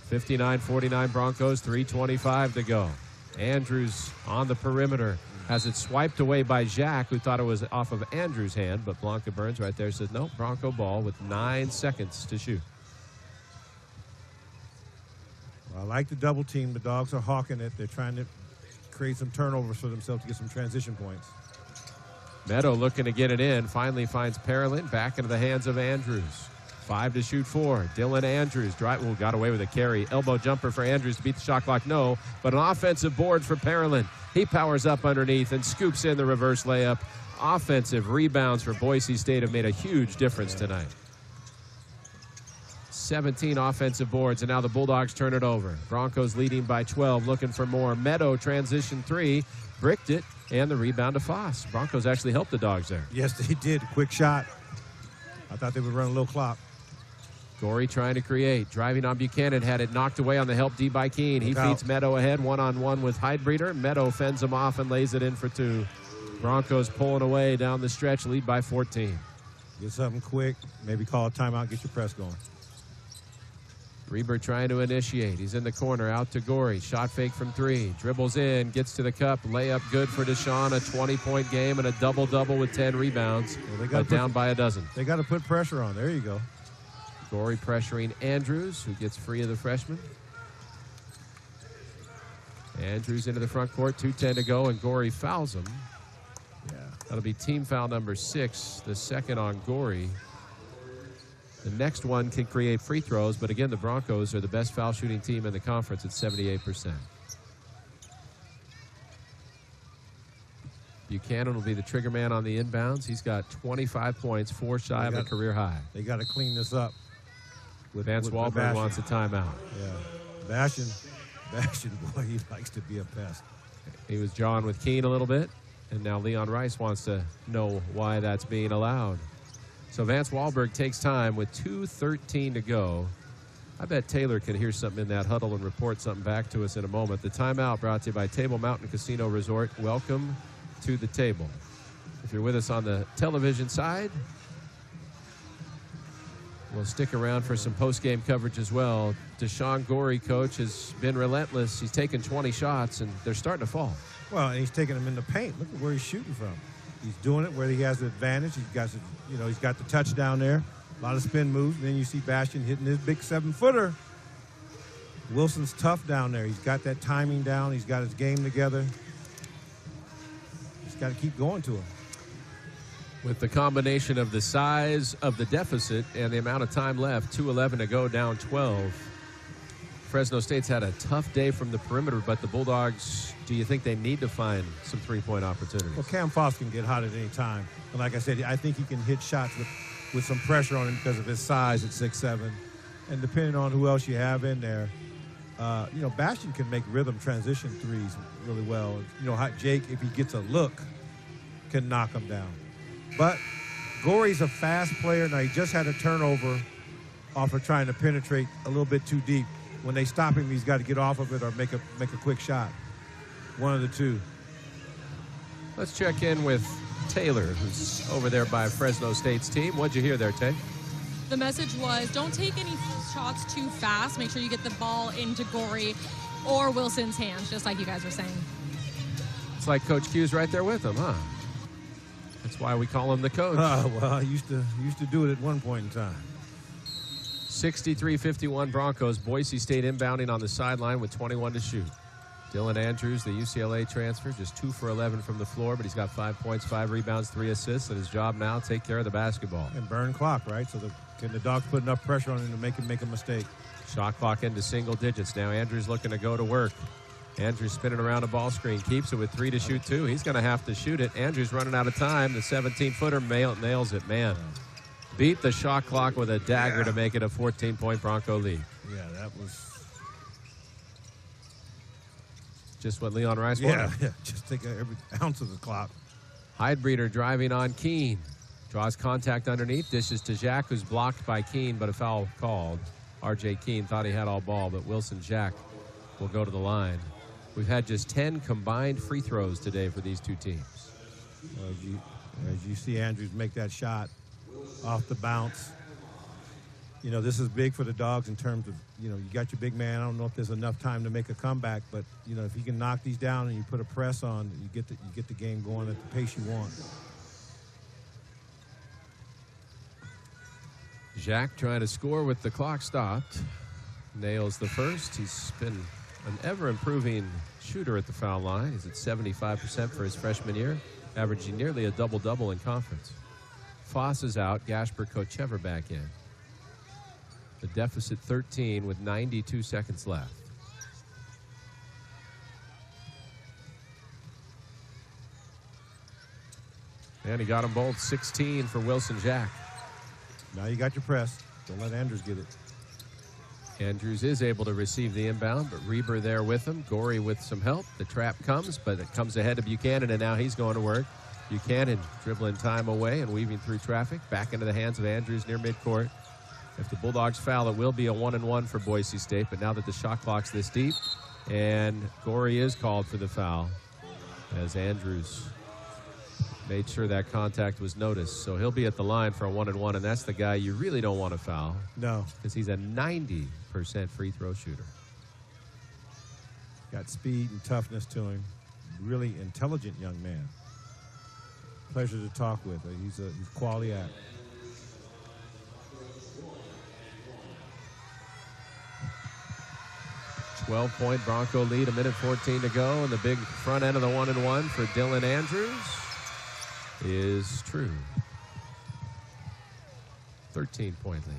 59-49 Broncos, 3:25 to go. Andrews on the perimeter. Has it swiped away by Jacques, who thought it was off of Andrews' hand, but Blanca Burns right there says, no, Bronco ball with 9 seconds to shoot. Well, I like the double team. The Dogs are hawking it. They're trying to create some turnovers for themselves to get some transition points. Meadow looking to get it in. Finally finds Parolin back into the hands of Andrews. 5 to shoot for. Dylan Andrews got away with a carry. Elbow jumper for Andrews to beat the shot clock. No, but an offensive board for Parolin. He powers up underneath and scoops in the reverse layup. Offensive rebounds for Boise State have made a huge difference tonight. 17 offensive boards, and now the Bulldogs turn it over. Broncos leading by 12, looking for more. Meadow transition 3, bricked it, and the rebound to Foss. Broncos actually helped the Dogs there. Yes, they did. Quick shot. I thought they would run a little clock. Gorey trying to create. Driving on Buchanan. Had it knocked away on the help D by Keene. He feeds Meadow ahead. One-on-one with Heidbreeder. Meadow fends him off and lays it in for 2. Broncos pulling away down the stretch. Lead by 14. Get something quick. Maybe call a timeout. Get your press going. Reber trying to initiate. He's in the corner. Out to Gorey. Shot fake from 3. Dribbles in. Gets to the cup. Layup good for Deshaun. A 20-point game and a double-double with 10 rebounds. But down by a dozen. They got to put pressure on. There you go. Gorey pressuring Andrews, who gets free of the freshman. Andrews into the front court. 2:10 to go, and Gorey fouls him. Yeah. That'll be team foul number 6, the second on Gorey. The next one can create free throws, but again, the Broncos are the best foul shooting team in the conference at 78%. Buchanan will be the trigger man on the inbounds. He's got 25 points, 4 shy of a career high. They got to clean this up. Vance Wahlberg wants a timeout. Yeah. Bastion, boy, he likes to be a pest. He was jawing with Keene a little bit, and now Leon Rice wants to know why that's being allowed. So Vance Wahlberg takes time with 2:13 to go. I bet Taylor can hear something in that huddle and report something back to us in a moment. The timeout brought to you by Table Mountain Casino Resort. Welcome to the table. If you're with us on the television side, we'll stick around for some post-game coverage as well. Deshaun Gorey, coach, has been relentless. He's taken 20 shots, and they're starting to fall. Well, and he's taking them in the paint. Look at where he's shooting from. He's doing it where he has the advantage. He's got the touchdown there. A lot of spin moves. And then you see Bastion hitting his big 7-footer. Wilson's tough down there. He's got that timing down. He's got his game together. He's got to keep going to him. With the combination of the size of the deficit and the amount of time left, 2:11 to go, down 12. Fresno State's had a tough day from the perimeter, but the Bulldogs, do you think they need to find some three-point opportunities? Well, Cam Foss can get hot at any time. And like I said, I think he can hit shots with some pressure on him because of his size at 6'7". And depending on who else you have in there, Bastion can make rhythm transition threes really well. Jake, if he gets a look, can knock him down. But Gorey's a fast player. Now, he just had a turnover off of trying to penetrate a little bit too deep. When they stop him, he's got to get off of it or make a quick shot. One of the two. Let's check in with Taylor, who's over there by Fresno State's team. What'd you hear there, Tay? The message was, don't take any shots too fast. Make sure you get the ball into Gorey or Wilson's hands, just like you guys were saying. It's like Coach Q's right there with him, huh? That's why we call him the coach. Well, I used to do it at one point in time. 63-51 Broncos. Boise State inbounding on the sideline with 21 to shoot. Dylan Andrews, the UCLA transfer, just 2 for 11 from the floor, but he's got 5 points, 5 rebounds, 3 assists, and his job now, take care of the basketball. And burn clock, right? So can the Dogs put enough pressure on him to make him make a mistake? Shot clock into single digits. Now Andrews looking to go to work. Andrews spinning around a ball screen, keeps it with 3 to shoot 2. He's going to have to shoot it. Andrews running out of time. The 17-footer nails it, man. Beat the shot clock with a dagger to make it a 14-point Bronco lead. Yeah, that was just what Leon Rice wanted. Yeah, just take every ounce of the clock. Heidbreeder driving on Keene. Draws contact underneath. Dishes to Jack, who's blocked by Keene, but a foul called. R.J. Keene thought he had all ball, but Wilson Jack will go to the line. We've had just 10 combined free throws today for these two teams. As you see Andrews make that shot off the bounce, this is big for the Dogs in terms of, you got your big man. I don't know if there's enough time to make a comeback, but, if you can knock these down and you put a press on, you get the game going at the pace you want. Jack trying to score with the clock stopped. Nails the first. He's been an ever-improving shooter at the foul line. He's at 75% for his freshman year, averaging nearly a double-double in conference. Foss is out. Gasper Kochever back in. The deficit 13 with 92 seconds left. And he got them both. 16 for Wilson Jack. Now you got your press. Don't let Andrews get it. Andrews is able to receive the inbound, but Reber there with him. Gorey with some help. The trap comes, but it comes ahead to Buchanan, and now he's going to work. Buchanan dribbling time away and weaving through traffic. Back into the hands of Andrews near midcourt. If the Bulldogs foul, it will be a 1-and-1 for Boise State, but now that the shot clock's this deep, and Gorey is called for the foul as Andrews made sure that contact was noticed. So he'll be at the line for a 1-and-1, and that's the guy you really don't want to foul. No. Because he's a 90% free throw shooter. Got speed and toughness to him. Really intelligent young man. Pleasure to talk with. He's a quality act. .12 Bronco lead, 1:14 to go, and the big front end of the 1-and-1 for Dylan Andrews is true. 13-point lead.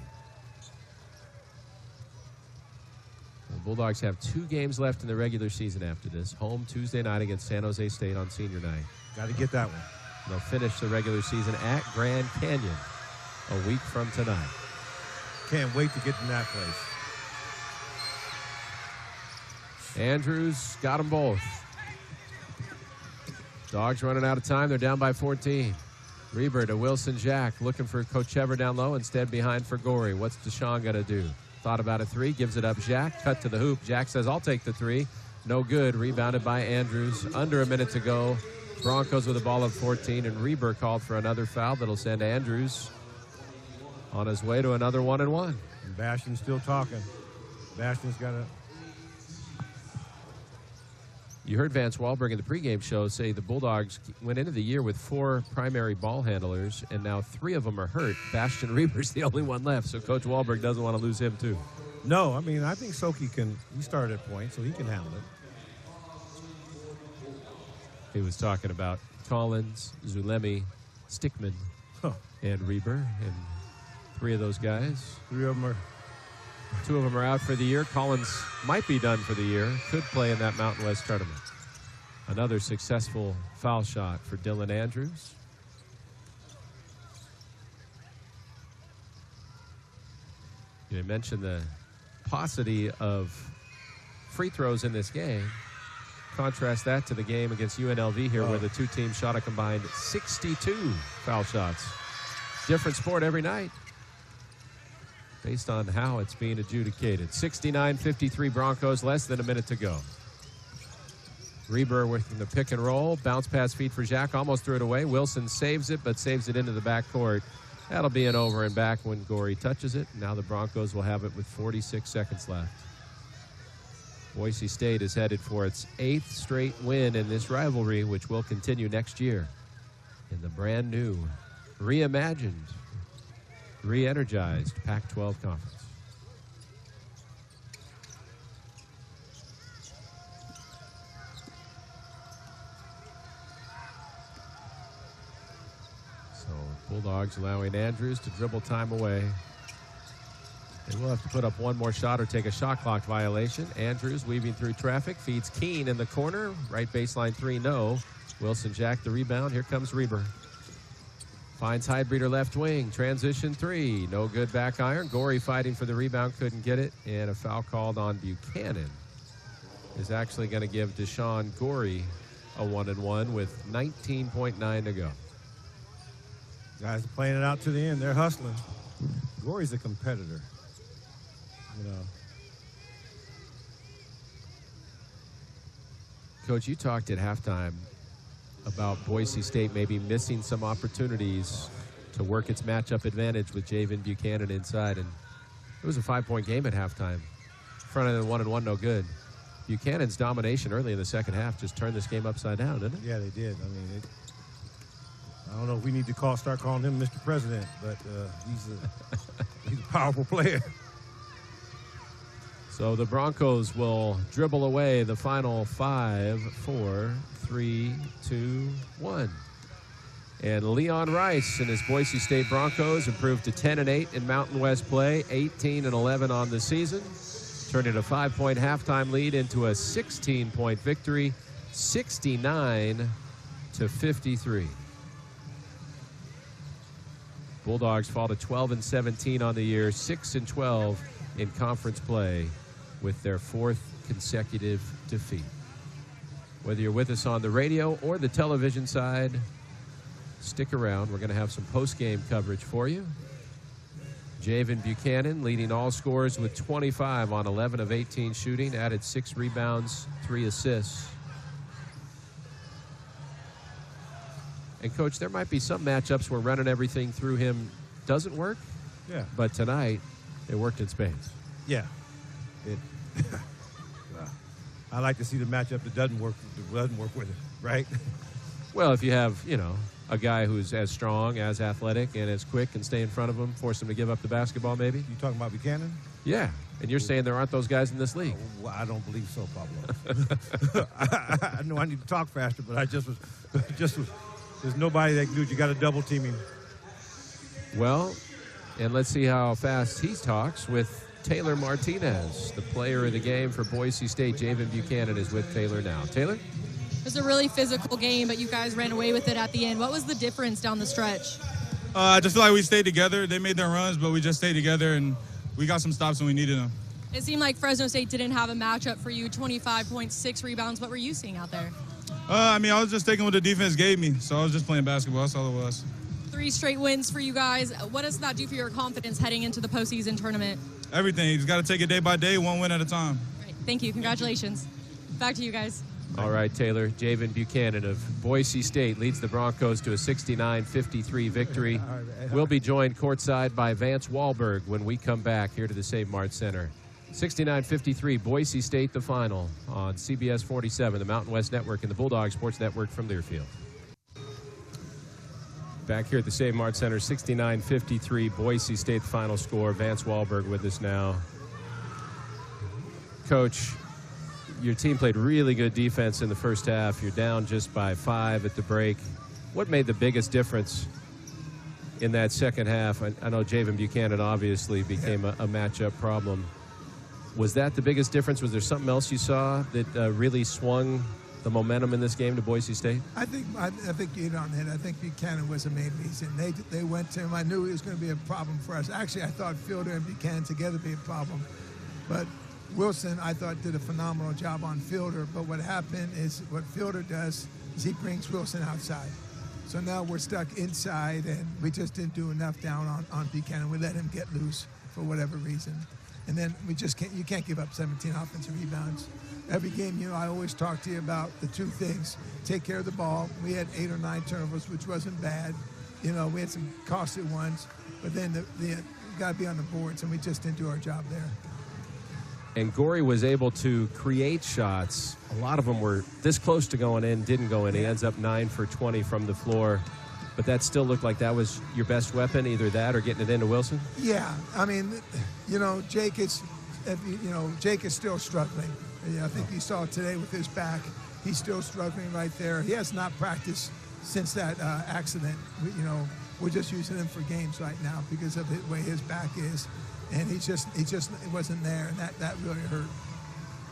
The Bulldogs have 2 games left in the regular season after this. Home Tuesday night against San Jose State on senior night. Got to get that one. They'll finish the regular season at Grand Canyon a week from tonight. Can't wait to get in that place. Andrews got them both. Dogs running out of time. They're down by 14. Reber to Wilson Jack, looking for Coach Ever down low, instead behind for Gorey. What's Deshaun going to do? Thought about a 3, gives it up Jack, cut to the hoop. Jack says, I'll take the 3. No good, rebounded by Andrews. Under a minute to go. Broncos with a ball of 14, and Reber called for another foul that'll send Andrews on his way to another 1-and-1. And Bastian's still talking. Bastian's got to... You heard Vance Wahlberg in the pregame show say the Bulldogs went into the year with 4 primary ball handlers, and now 3 of them are hurt. Bastian Reber's the only one left, so Coach Wahlberg doesn't want to lose him too. No, I mean, I think Soki can, he started at point, so he can handle it. He was talking about Collins, Zulemi, Stickman, and Reber, and 3 of those guys. 3 of them are... 2 of them are out for the year. Collins might be done for the year. Could play in that Mountain West tournament. Another successful foul shot for Dylan Andrews. You mentioned the paucity of free throws in this game. Contrast that to the game against UNLV here, where the 2 teams shot a combined 62 foul shots. Different sport every night, based on how it's being adjudicated. 69-53 Broncos, less than a minute to go. Reber working the pick and roll. Bounce pass feed for Jack, almost threw it away. Wilson saves it, but saves it into the backcourt. That'll be an over and back when Gorey touches it. Now the Broncos will have it with 46 seconds left. Boise State is headed for its 8th straight win in this rivalry, which will continue next year in the brand new, reimagined, re-energized Pac-12 conference. So Bulldogs allowing Andrews to dribble time away. They will have to put up one more shot or take a shot clock violation. Andrews weaving through traffic, feeds Keene in the corner. Right baseline 3, no. Wilson Jack the rebound. Here comes Reber. Finds Heidbreeder left wing. Transition 3. No good back iron. Gorey fighting for the rebound. Couldn't get it. And a foul called on Buchanan is actually going to give Deshaun Gorey a 1-and-1 with 19.9 to go. Guys are playing it out to the end. They're hustling. Gorey's a competitor. You know. Coach, you talked at halftime about Boise State maybe missing some opportunities to work its matchup advantage with Javen Buchanan inside, and it was a 5-point game at halftime. Front end 1-and-1, no good. Buchanan's domination early in the second half just turned this game upside down, didn't it? Yeah, they did. I mean, I don't know if we need to start calling him Mr. President, but he's a powerful player. So the Broncos will dribble away the final 5, 4, 3, 2, 1. And Leon Rice and his Boise State Broncos improved to 10-8 in Mountain West play, 18-11 on the season, turning a 5-point halftime lead into a 16-point victory, 69-53. Bulldogs fall to 12-17 on the year, 6-12 in conference play with their 4th consecutive defeat. Whether you're with us on the radio or the television side, stick around. We're going to have some post-game coverage for you. Javen Buchanan leading all scorers with 25 on 11 of 18 shooting, added 6 rebounds, 3 assists. And, Coach, there might be some matchups where running everything through him doesn't work. Yeah. But tonight, it worked in spades. Yeah. I like to see the matchup that doesn't work with it, right? Well, if you have, a guy who's as strong, as athletic, and as quick and stay in front of him, force him to give up the basketball maybe. You talking about Buchanan? Yeah. And you're saying there aren't those guys in this league? Well, I don't believe so, Pablo. I know I need to talk faster, but I just was there's nobody that can do it. You got to double team him. Well, and let's see how fast he talks with Taylor Martinez, the player of the game for Boise State. Javen Buchanan is with Taylor now. Taylor? It was a really physical game, but you guys ran away with it at the end. What was the difference down the stretch? I just feel like we stayed together. They made their runs, but we just stayed together, and we got some stops when we needed them. It seemed like Fresno State didn't have a matchup for you, 25.6 rebounds. What were you seeing out there? I was just taking what the defense gave me, so I was just playing basketball. That's all it was. 3 straight wins for you guys. What does that do for your confidence heading into the postseason tournament? Everything. You just got to take it day by day, one win at a time. Right. Thank you. Congratulations. Back to you guys. All right, Taylor. Javen Buchanan of Boise State leads the Broncos to a 69-53 victory. We'll be joined courtside by Vance Wahlberg when we come back here to the Save Mart Center. 69-53, Boise State the final on CBS 47, the Mountain West Network, and the Bulldog Sports Network from Learfield. Back here at the Save Mart Center, 69-53, Boise State the final score. Vance Wahlberg with us now. Coach, your team played really good defense in the first half. You're down just by 5 at the break. What made the biggest difference in that second half? I know Javen Buchanan obviously became a matchup problem. Was that the biggest difference? Was there something else you saw that really swung the momentum in this game to Boise State? I think you hit on it. I think Buchanan was the main reason. They went to him. I knew it was going to be a problem for us. Actually, I thought Fielder and Buchanan together would be a problem. But Wilson, I thought, did a phenomenal job on Fielder. But what happened is what Fielder does is he brings Wilson outside. So now we're stuck inside, and we just didn't do enough down on Buchanan. We let him get loose for whatever reason. And then we just can't. You can't give up 17 offensive rebounds. Every game, I always talk to you about the 2 things. Take care of the ball. We had 8 or 9 turnovers, which wasn't bad. We had some costly ones. But then you got to be on the boards, and we just didn't do our job there. And Gorey was able to create shots. A lot of them were this close to going in, didn't go in. He ends up 9 for 20 from the floor. But that still looked like that was your best weapon, either that or getting it into Wilson? Yeah. I mean, Jake is still struggling. I think you saw today with his back. He's still struggling right there. He has not practiced since that accident. We're just using him for games right now because of the way his back is. And it wasn't there, and that really hurt.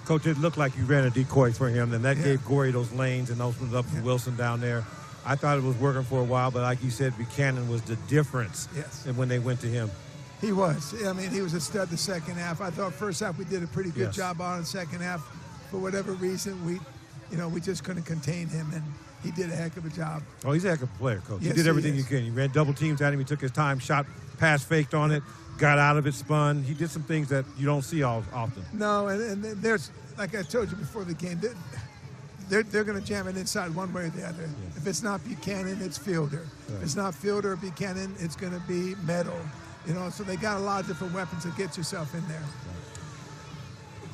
Coach, it looked like you ran a decoy for him, and that gave Gorey those lanes and opened up for Wilson down there. I thought it was working for a while, but like you said, Buchanan was the difference when they went to him. He was. I mean, he was a stud the second half. I thought first half we did a pretty good job on it. Second half, for whatever reason, we just couldn't contain him, and he did a heck of a job. Oh, he's a heck of a player, Coach. Yes, he did everything he can. He ran double teams at him. He took his time, shot, pass faked on it, got out of it, spun. He did some things that you don't see often. No, and there's, like I told you before the game, they're going to jam it inside one way or the other. Yeah. If it's not Buchanan, it's Fielder. Right. If it's not Fielder or Buchanan, it's going to be Meadow. So they got a lot of different weapons to get yourself in there.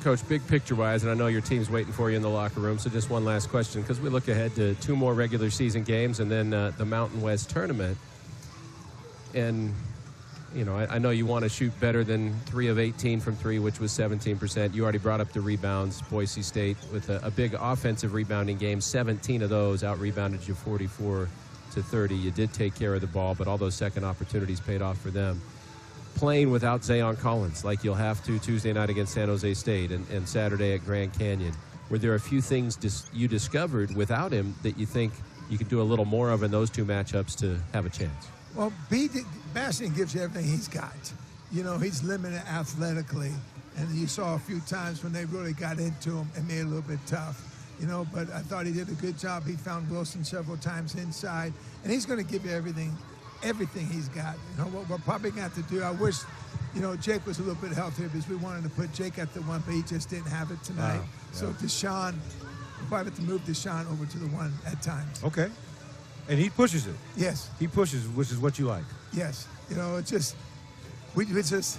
Coach, big picture-wise, and I know your team's waiting for you in the locker room, so just one last question, because we look ahead to 2 more regular season games and then the Mountain West tournament. And, I know you want to shoot better than 3 of 18 from 3, which was 17%. You already brought up the rebounds. Boise State with a big offensive rebounding game. 17 of those out-rebounded you 44-17. to 30. You did take care of the ball, but all those second opportunities paid off for them. Playing without Zayon Collins, like you'll have to Tuesday night against San Jose State and Saturday at Grand Canyon, were there a few things you discovered without him that you think you could do a little more of in those two matchups to have a chance? Well, Bastion gives you everything he's got. You know, he's limited athletically, and you saw a few times when they really got into him and made it a little bit tough. You know, but I thought he did a good job. He found Wilson several times inside, and he's going to give you everything he's got. You know, what we're probably going to have to do, I wish, you know, Jake was a little bit healthier because we wanted to put Jake at the 1, but he just didn't have it tonight. Yeah. So Deshaun, we'll probably have to move Deshaun over to the 1 at times. Okay. And he pushes it. Yes. He pushes, which is what you like. Yes. You know, it's just, we just,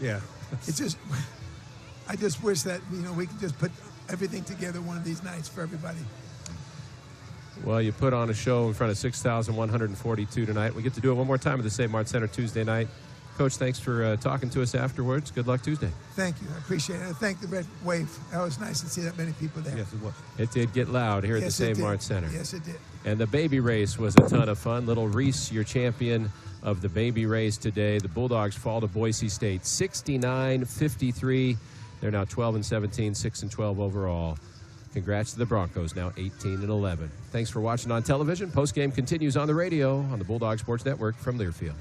yeah. it's just, I just wish that, you know, we could just put everything together one of these nights for everybody. Well, you put on a show in front of 6,142 tonight. We get to do it one more time at the Save Mart Center Tuesday night. Coach, thanks for talking to us afterwards. Good luck Tuesday. Thank you. I appreciate it. Thank the Red Wave. That was nice to see that many people there. Yes, it was. It did get loud here at the Save Mart Center. Yes, it did. And the baby race was a ton of fun. Little Reese, your champion of the baby race today. The Bulldogs fall to Boise State 69-53. They're now 12-17, 6-12 overall. Congrats to the Broncos, now 18-11. Thanks for watching on television. Postgame continues on the radio on the Bulldog Sports Network from Learfield.